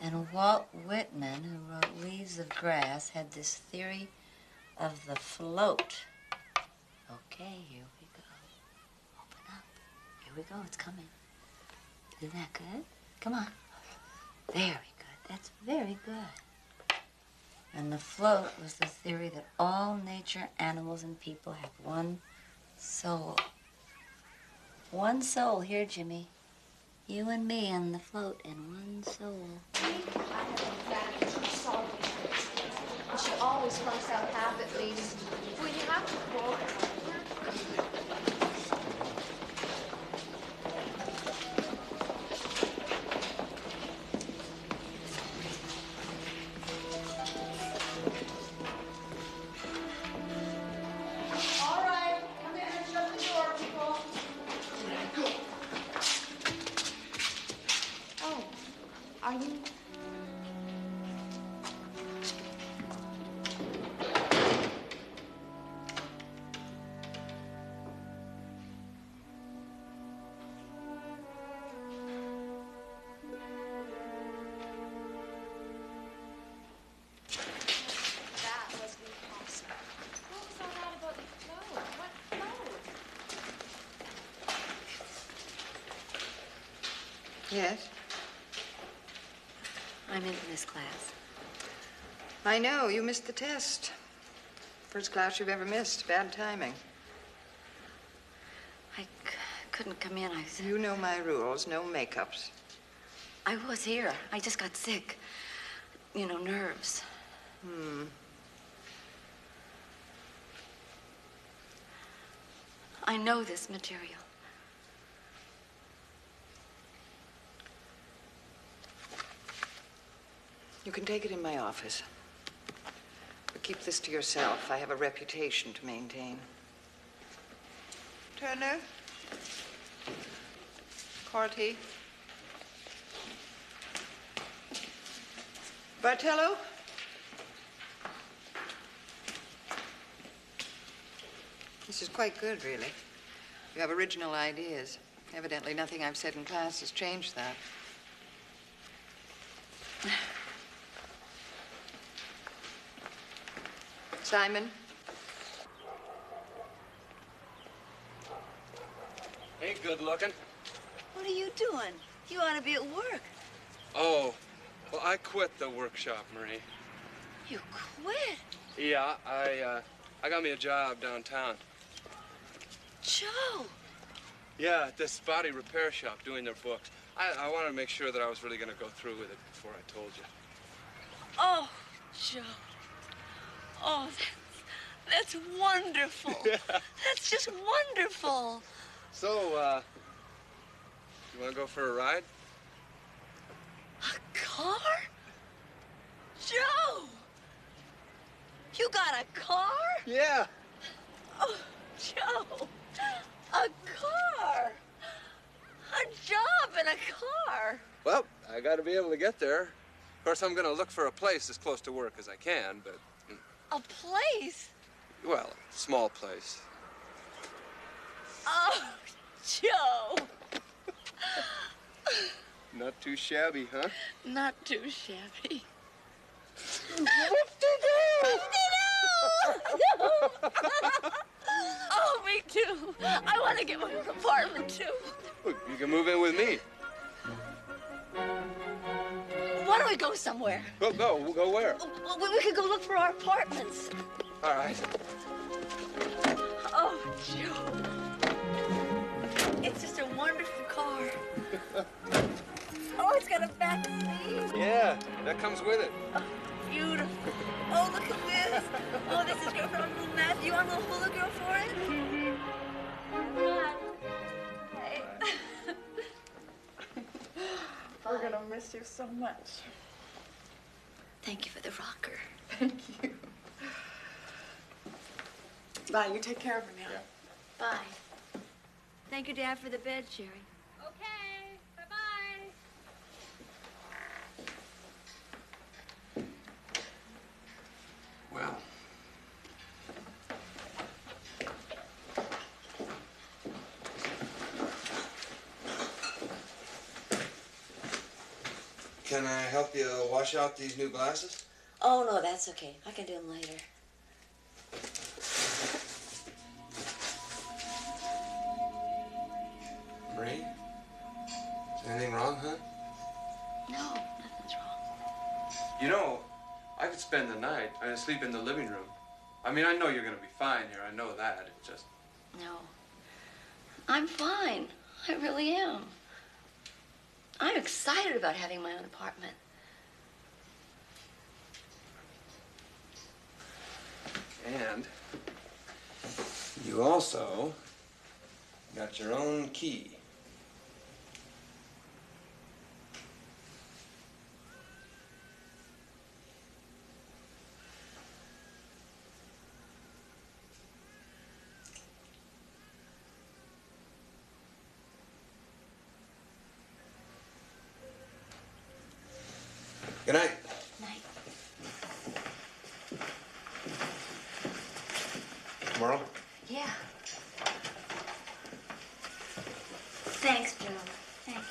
S5: And Walt Whitman, who wrote Leaves of Grass, had this theory of the float. Okay, here we go. Open up. Here we go, it's coming. Isn't that good? Come on. Very good. That's very good. And the float was the theory that all nature, animals, and people have one soul. One soul. Here, Jimmy. You and me on the float in one soul.
S13: I have an advantage. She always fits. And she always flunks out half at least. Well, you have to quote her.
S20: All right, come in and shut the door, people.
S13: Oh, are you?
S17: That was impossible. What was all that about the float? What float?
S10: Yes?
S21: I'm in this class.
S10: I know. You missed the test. First class you've ever missed. Bad timing.
S21: Couldn't come in.
S10: You know my rules. No makeups.
S21: I was here. I just got sick. You know, nerves. I know this material.
S10: You can take it in my office. But keep this to yourself. I have a reputation to maintain. Turner? Corty? Bartello? This is quite good, really. You have original ideas. Evidently, nothing I've said in class has changed that. Simon?
S16: ain't good looking.
S21: What are you doing? You ought to be at work.
S16: Oh, well, I quit the workshop, Marie.
S21: You quit?
S16: Yeah, I got me a job downtown.
S21: Joe!
S16: Yeah, at this body repair shop doing their books. I wanted to make sure that I was really going to go through with it before I told you.
S21: Oh, Joe. Oh, that's wonderful.
S16: Yeah.
S21: That's just wonderful.
S16: So, you want to go for a ride?
S21: A car? Joe! You got a car?
S16: Yeah.
S21: Oh, Joe. A car. A job in a car.
S16: Well, I got to be able to get there. Of course, I'm going to look for a place as close to work as I can, but...
S21: A place?
S16: Well, a small place.
S21: Oh, Joe.
S16: Not too shabby, huh?
S21: Not too shabby. Oh, me too. I want to get my own apartment, too.
S16: Look, you can move in with me.
S21: Why don't we go somewhere?
S16: Go. We'll go where?
S21: We could go look for our apartments.
S16: All right.
S21: Oh, Joe. It's just a wonderful car. Oh, it's got a back seat.
S16: Yeah, that comes with it.
S21: Oh, beautiful. Oh, look at this. Oh, this is great for a little math. You want a little hula girl for it? Hey.
S20: We're gonna miss you so much.
S21: Thank you for the rocker.
S20: Thank you. Bye, you take care of her now.
S16: Yeah.
S21: Bye. Thank you, Dad, for the bed, Sherry.
S17: Okay, bye-bye.
S16: Well. Can I help you wash out these new glasses?
S21: Oh, no, that's okay. I can do them later.
S16: Marie? Is anything wrong, huh?
S21: No, nothing's wrong.
S16: You know, I could spend the night and sleep in the living room. I mean, I know you're going to be fine here. I know that. It's just...
S21: No. I'm fine. I really am. I'm excited about having my own apartment.
S16: And you also got your own key. Good night.
S21: Night.
S16: Tomorrow?
S21: Yeah. Thanks, Joe. Thank you.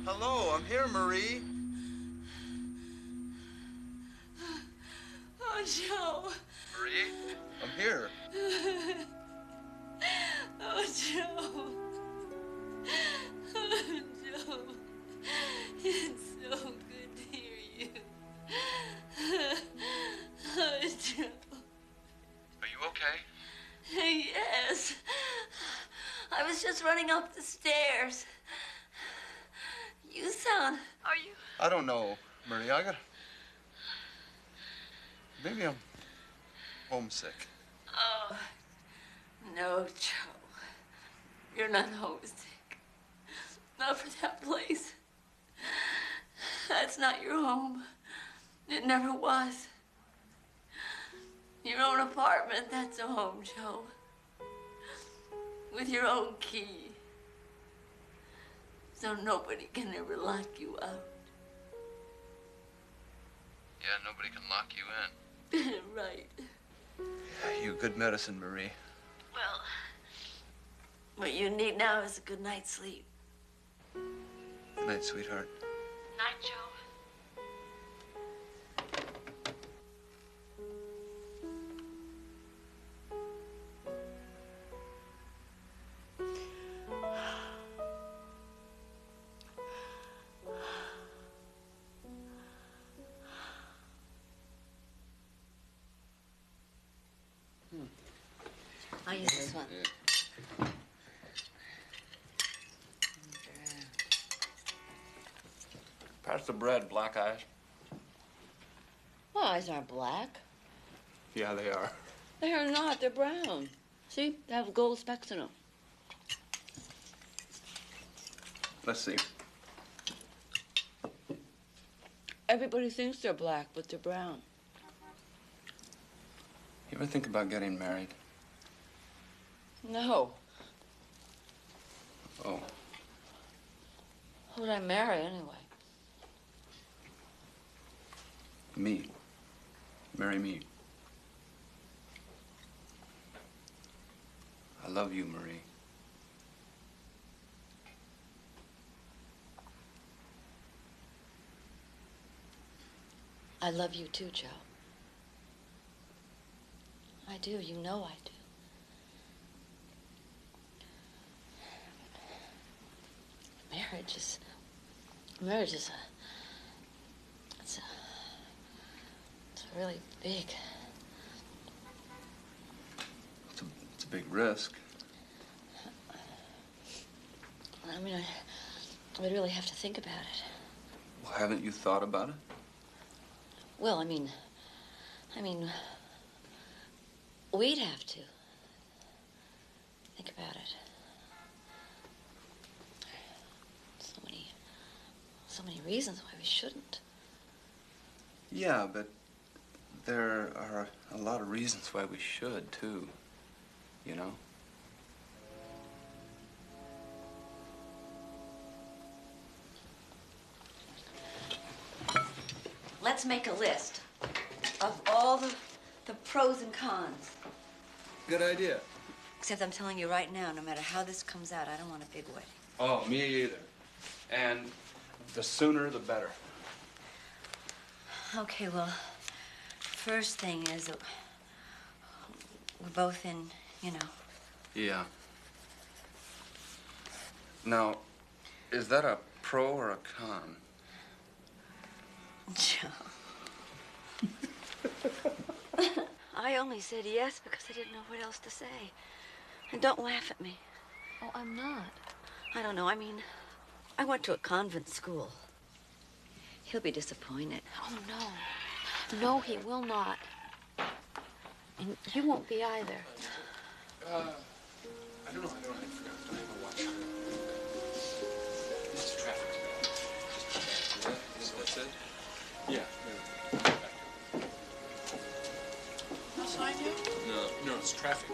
S18: Hello, I'm here, Marie.
S2: Oh, Joe.
S18: Marie? I'm here.
S2: Oh, Joe. Oh, Joe. It's so good to hear you. Oh, Joe.
S16: Are you okay?
S21: Yes. I was just running up the stairs. You sound... Are you...
S18: I don't know, Marie. Maybe I'm homesick.
S21: Oh, no, Joe. You're not homesick. Not for that place. That's not your home. It never was. Your own apartment, that's a home, Joe. With your own key. So nobody can ever lock you out.
S16: Yeah, nobody can lock you in.
S21: Right.
S16: Yeah, you good medicine, Marie.
S21: Well, what you need now is a good night's sleep.
S16: Good night, sweetheart.
S21: Night, Joe. I'll use this one.
S16: Pass the bread, Black Eyes.
S21: My eyes aren't black.
S16: Yeah, they are.
S21: They're not. They're brown. See? They have gold specks in them.
S16: Let's see.
S21: Everybody thinks they're black, but they're brown.
S16: You ever think about getting married?
S21: No.
S16: Oh.
S21: Who would I marry anyway?
S16: Me. Marry me. I love you, Marie.
S21: I love you too, Joe. I do. You know I do. Marriage is it's a really big.
S16: It's a big risk.
S21: I mean, I would really have to think about it.
S16: Well, haven't you thought about it?
S21: Well, I mean, we'd have to think about it. So many reasons why we shouldn't.
S16: Yeah, but there are a lot of reasons why we should, too. You know?
S21: Let's make a list of all the pros and cons.
S16: Good idea.
S21: Except I'm telling you right now, no matter how this comes out, I don't want a big wedding.
S16: Oh, me either. And the sooner, the better.
S21: Okay, well, first thing is that we're both in, you know.
S16: Yeah. Now, is that a pro or a con?
S21: Joe. I only said yes because I didn't know what else to say. And don't laugh at me.
S2: Oh, I'm not.
S21: I don't know. I mean, I went to a convent school. He'll be disappointed.
S2: Oh, no. No, he will not. And you won't be either.
S9: I don't know. I forgot. I have a watch. It's traffic.
S16: Is that it?
S9: Yeah.
S12: No sign yet?
S9: No, it's traffic.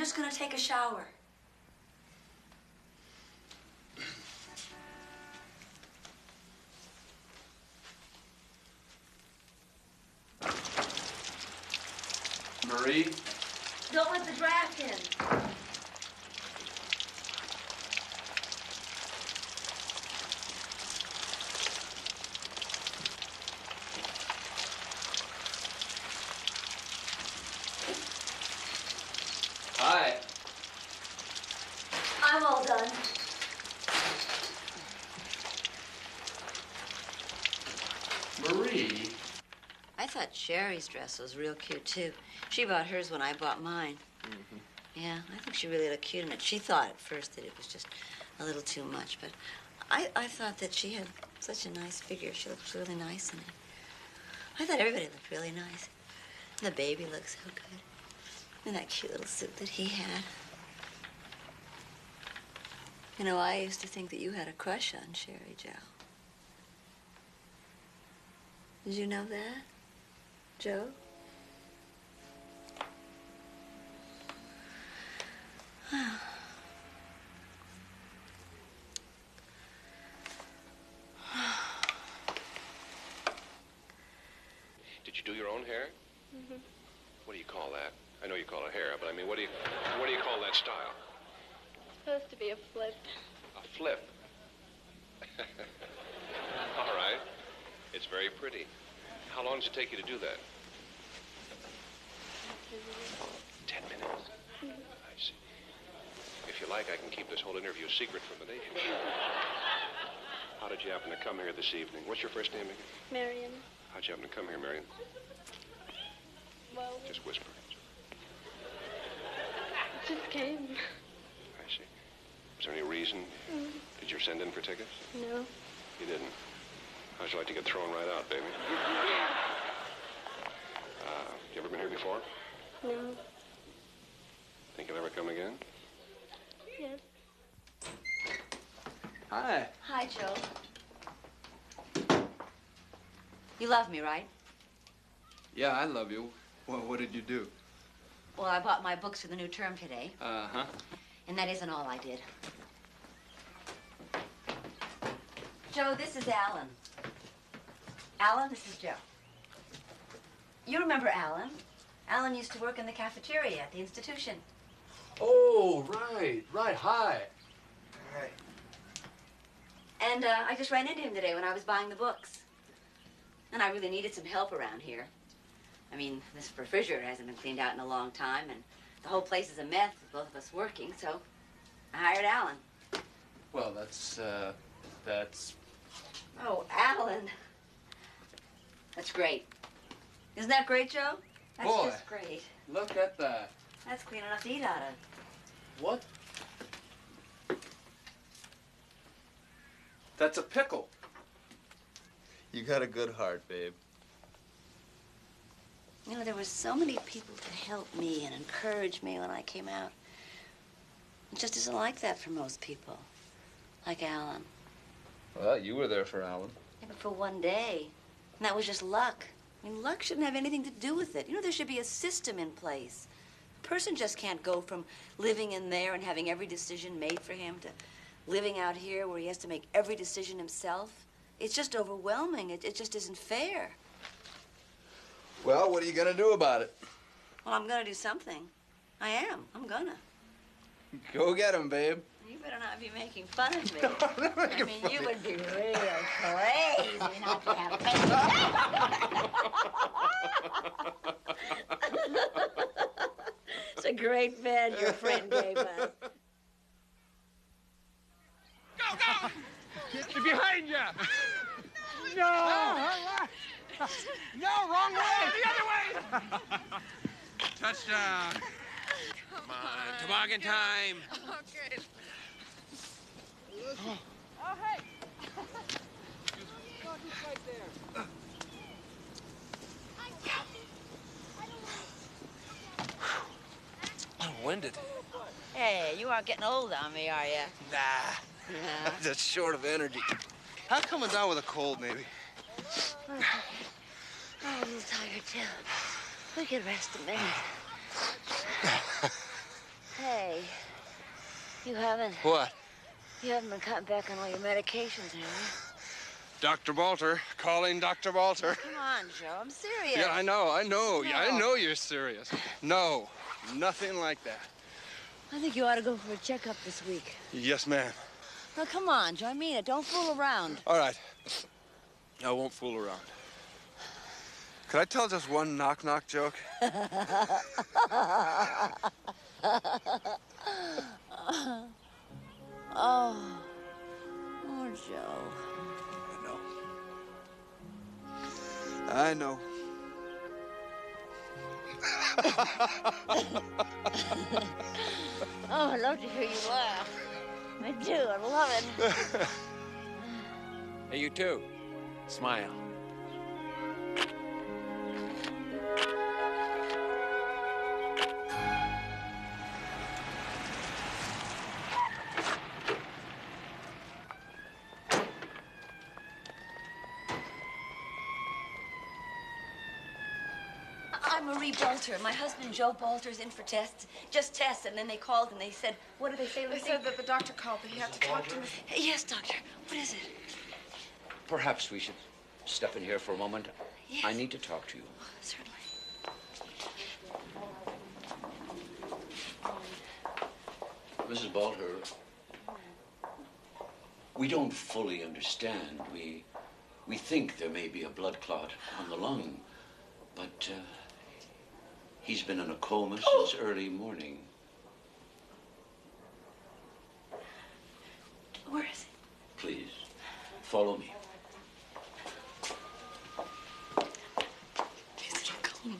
S21: just gonna take a shower.
S16: Marie?
S21: Don't let the draft in.
S16: Hi.
S21: I'm all done.
S16: Marie?
S5: I thought Sherry's dress was real cute, too. She bought hers when I bought mine. Yeah, I think she really looked cute in it. She thought at first that it was just a little too much, but I thought that she had such a nice figure. She looked really nice in it. I thought everybody looked really nice. And the baby looked so good. And that cute little suit that he had. You know, I used to think that you had a crush on Sherry, Joe. Did you know that, Joe?
S14: Did you do your own hair?
S2: Mm-hmm.
S14: What do you call that? I know you call it hair, but I mean, what do you call that style?
S2: Supposed to be a flip.
S14: A flip. All right. It's very pretty. How long does it take you to do that? 10 minutes. I see. If you like, I can keep this whole interview a secret from the nation. How did you happen to come here this evening? What's your first name again?
S2: Marion.
S14: How'd you happen to come here, Marion?
S2: Well,
S14: Just whisper.
S2: it just came.
S14: I see. Is there any reason? Did you send in for tickets?
S2: No.
S14: You didn't. How'd you like to get thrown right out, baby? You ever been here before?
S2: No.
S14: Think you'll ever come again?
S2: Yes.
S16: Hi.
S21: Hi, Joe. You love me, right?
S16: Yeah, I love you. Well, what did you do?
S21: Well, I bought my books for the new term today.
S16: Uh-huh.
S21: And that isn't all I did. Joe, this is Alan. Alan, this is Joe. You remember Alan? Alan used to work in the cafeteria at the institution.
S9: Oh, right. Hi.
S21: And I just ran into him today when I was buying the books. And I really needed some help around here. I mean, this refrigerator hasn't been cleaned out in a long time, and the whole place is a mess with both of us working, so I hired Alan.
S9: Well, that's...
S21: Oh, Alan. That's great. Isn't that great, Joe? That's
S9: Boy.
S21: just great.
S9: Look at that.
S21: That's clean enough to eat out of.
S9: What? That's a pickle.
S7: You got a good heart, babe.
S21: You know, there were so many people to help me and encourage me when I came out. It just isn't like that for most people. Like Alan.
S16: Well, you were there for Alan.
S21: Yeah, but for one day. And that was just luck. I mean, luck shouldn't have anything to do with it. You know, there should be a system in place. A person just can't go from living in there and having every decision made for him to living out here where he has to make every decision himself. It's just overwhelming. It just isn't fair.
S16: Well, what are you gonna do about it?
S21: Well, I'm gonna do something. I am. I'm gonna.
S16: Go get him, babe.
S21: You better not be making fun of me. I mean, you would be real crazy not to have It's a great bed your friend gave us.
S15: Go! Get behind you! No! No, wrong way! The other way! Touchdown! Come on, toboggan time!
S12: Okay.
S15: Oh,
S12: hey!
S15: just right there.
S23: I'm winded.
S21: Hey, you aren't getting old on me, are you?
S23: Nah.
S21: Yeah.
S23: Just short of energy.
S7: How coming down with a cold, maybe?
S21: I'm a little tired, too. We could rest a minute.
S1: haven't.
S23: What?
S1: You haven't been cutting back on all your medications, have you?
S23: Dr. Balter. Calling Dr. Balter.
S1: Come on, Joe. I'm serious.
S23: Yeah, I know.
S1: No.
S23: I know you're serious. No, nothing like that.
S1: I think you ought to go for a checkup this week.
S23: Yes, ma'am.
S1: Now, come on, Joe. I mean it. Don't fool around.
S23: All right. I won't fool around. Could I tell just one knock-knock joke?
S1: Oh, Joe.
S23: I know.
S1: Oh, I love to hear you laugh. I do. I love it.
S9: Hey, you too. Smile.
S21: I'm Marie Balter. My husband, Joe Balter's in for tests. Just tests. And then they called and they said, what did they say,
S12: They
S21: Lucy?
S12: said that the doctor called, that he had to talk to me.
S21: Yes, doctor. What is it?
S6: Perhaps we should step in here for a moment.
S21: Yes.
S6: I need to talk to you.
S21: Certainly.
S6: Mrs. Balter, we don't fully understand. We think there may be a blood clot on the lung, but he's been in a coma since early morning.
S21: Where is he?
S6: Please, follow me.
S21: He's in a coma.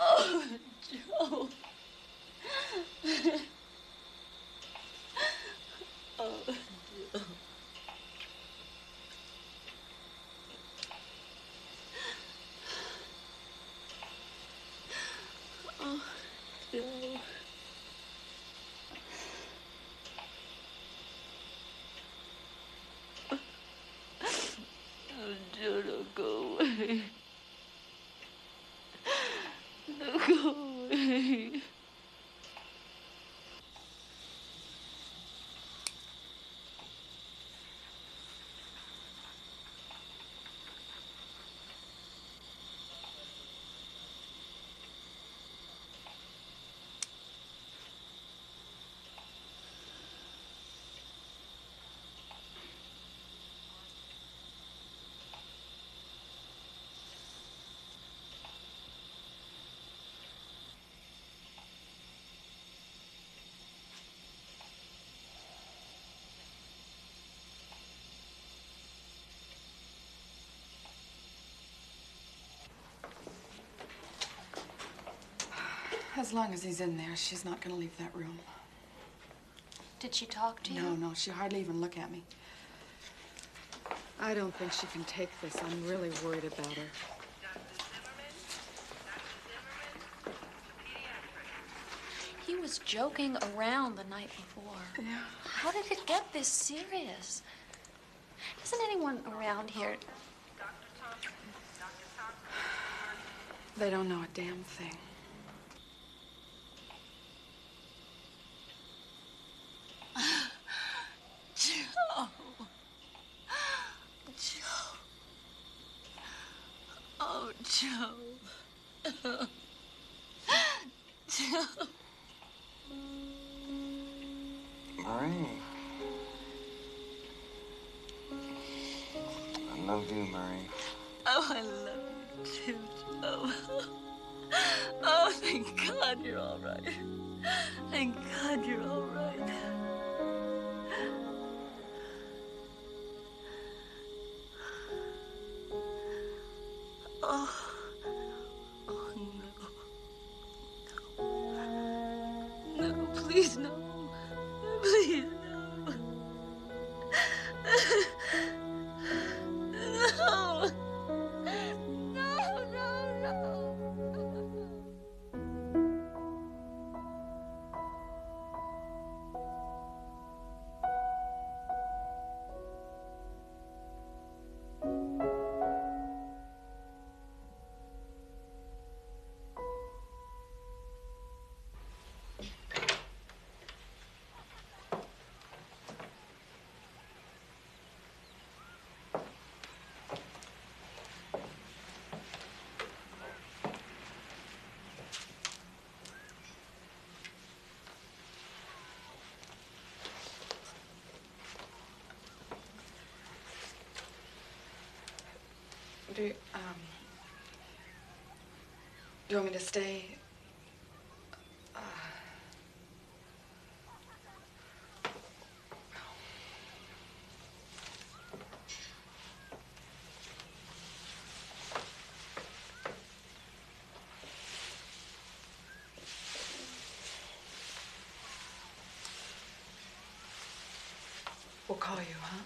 S21: Oh, Joe. Oh, Joe. Oh, Joe. Oh, Joe, don't go away. Don't go away.
S20: As long as he's in there, she's not going to leave that room.
S17: Did she talk to you?
S20: No, she hardly even look at me. I don't think she can take this. I'm really worried about her.
S17: He was joking around the night before.
S20: Yeah.
S17: How did it get this serious? Isn't anyone around here?
S20: They don't know a damn thing.
S2: Joe. Joe. Oh, Joe. Joe.
S16: Marie. I love you, Marie.
S2: Oh, I love you too, Joe. Oh, thank God you're all right. Thank God you're all right. Oh, oh no. No, please no. Please no. No. No, no, no.
S20: Do you want me to stay? We'll call you, huh?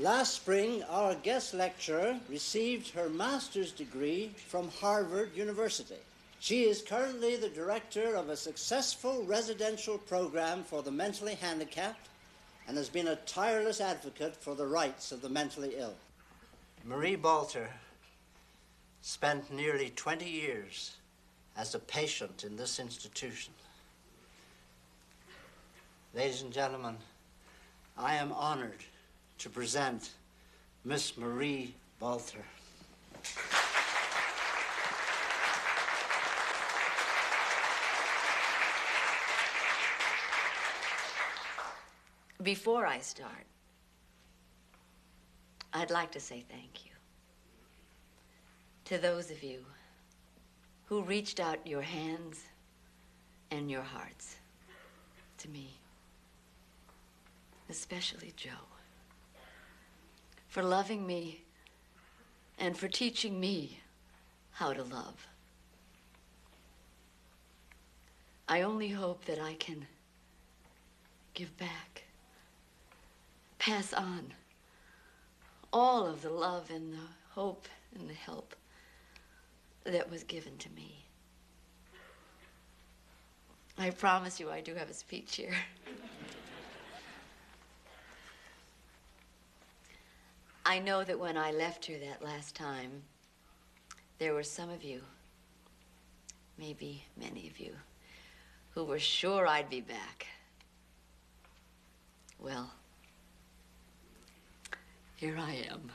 S3: Last spring, our guest lecturer received her master's degree from Harvard University. She is currently the director of a successful residential program for the mentally handicapped and has been a tireless advocate for the rights of the mentally ill. Marie Balter spent nearly 20 years as a patient in this institution. Ladies and gentlemen, I am honored to present Miss Marie Balter.
S5: Before I start, I'd like to say thank you to those of you who reached out your hands and your hearts to me, especially Joe, for loving me and for teaching me how to love. I only hope that I can give back, pass on all of the love and the hope and the help that was given to me. I promise you I do have a speech here. I know that when I left here that last time, there were some of you, maybe many of you, who were sure I'd be back. Well, here I am.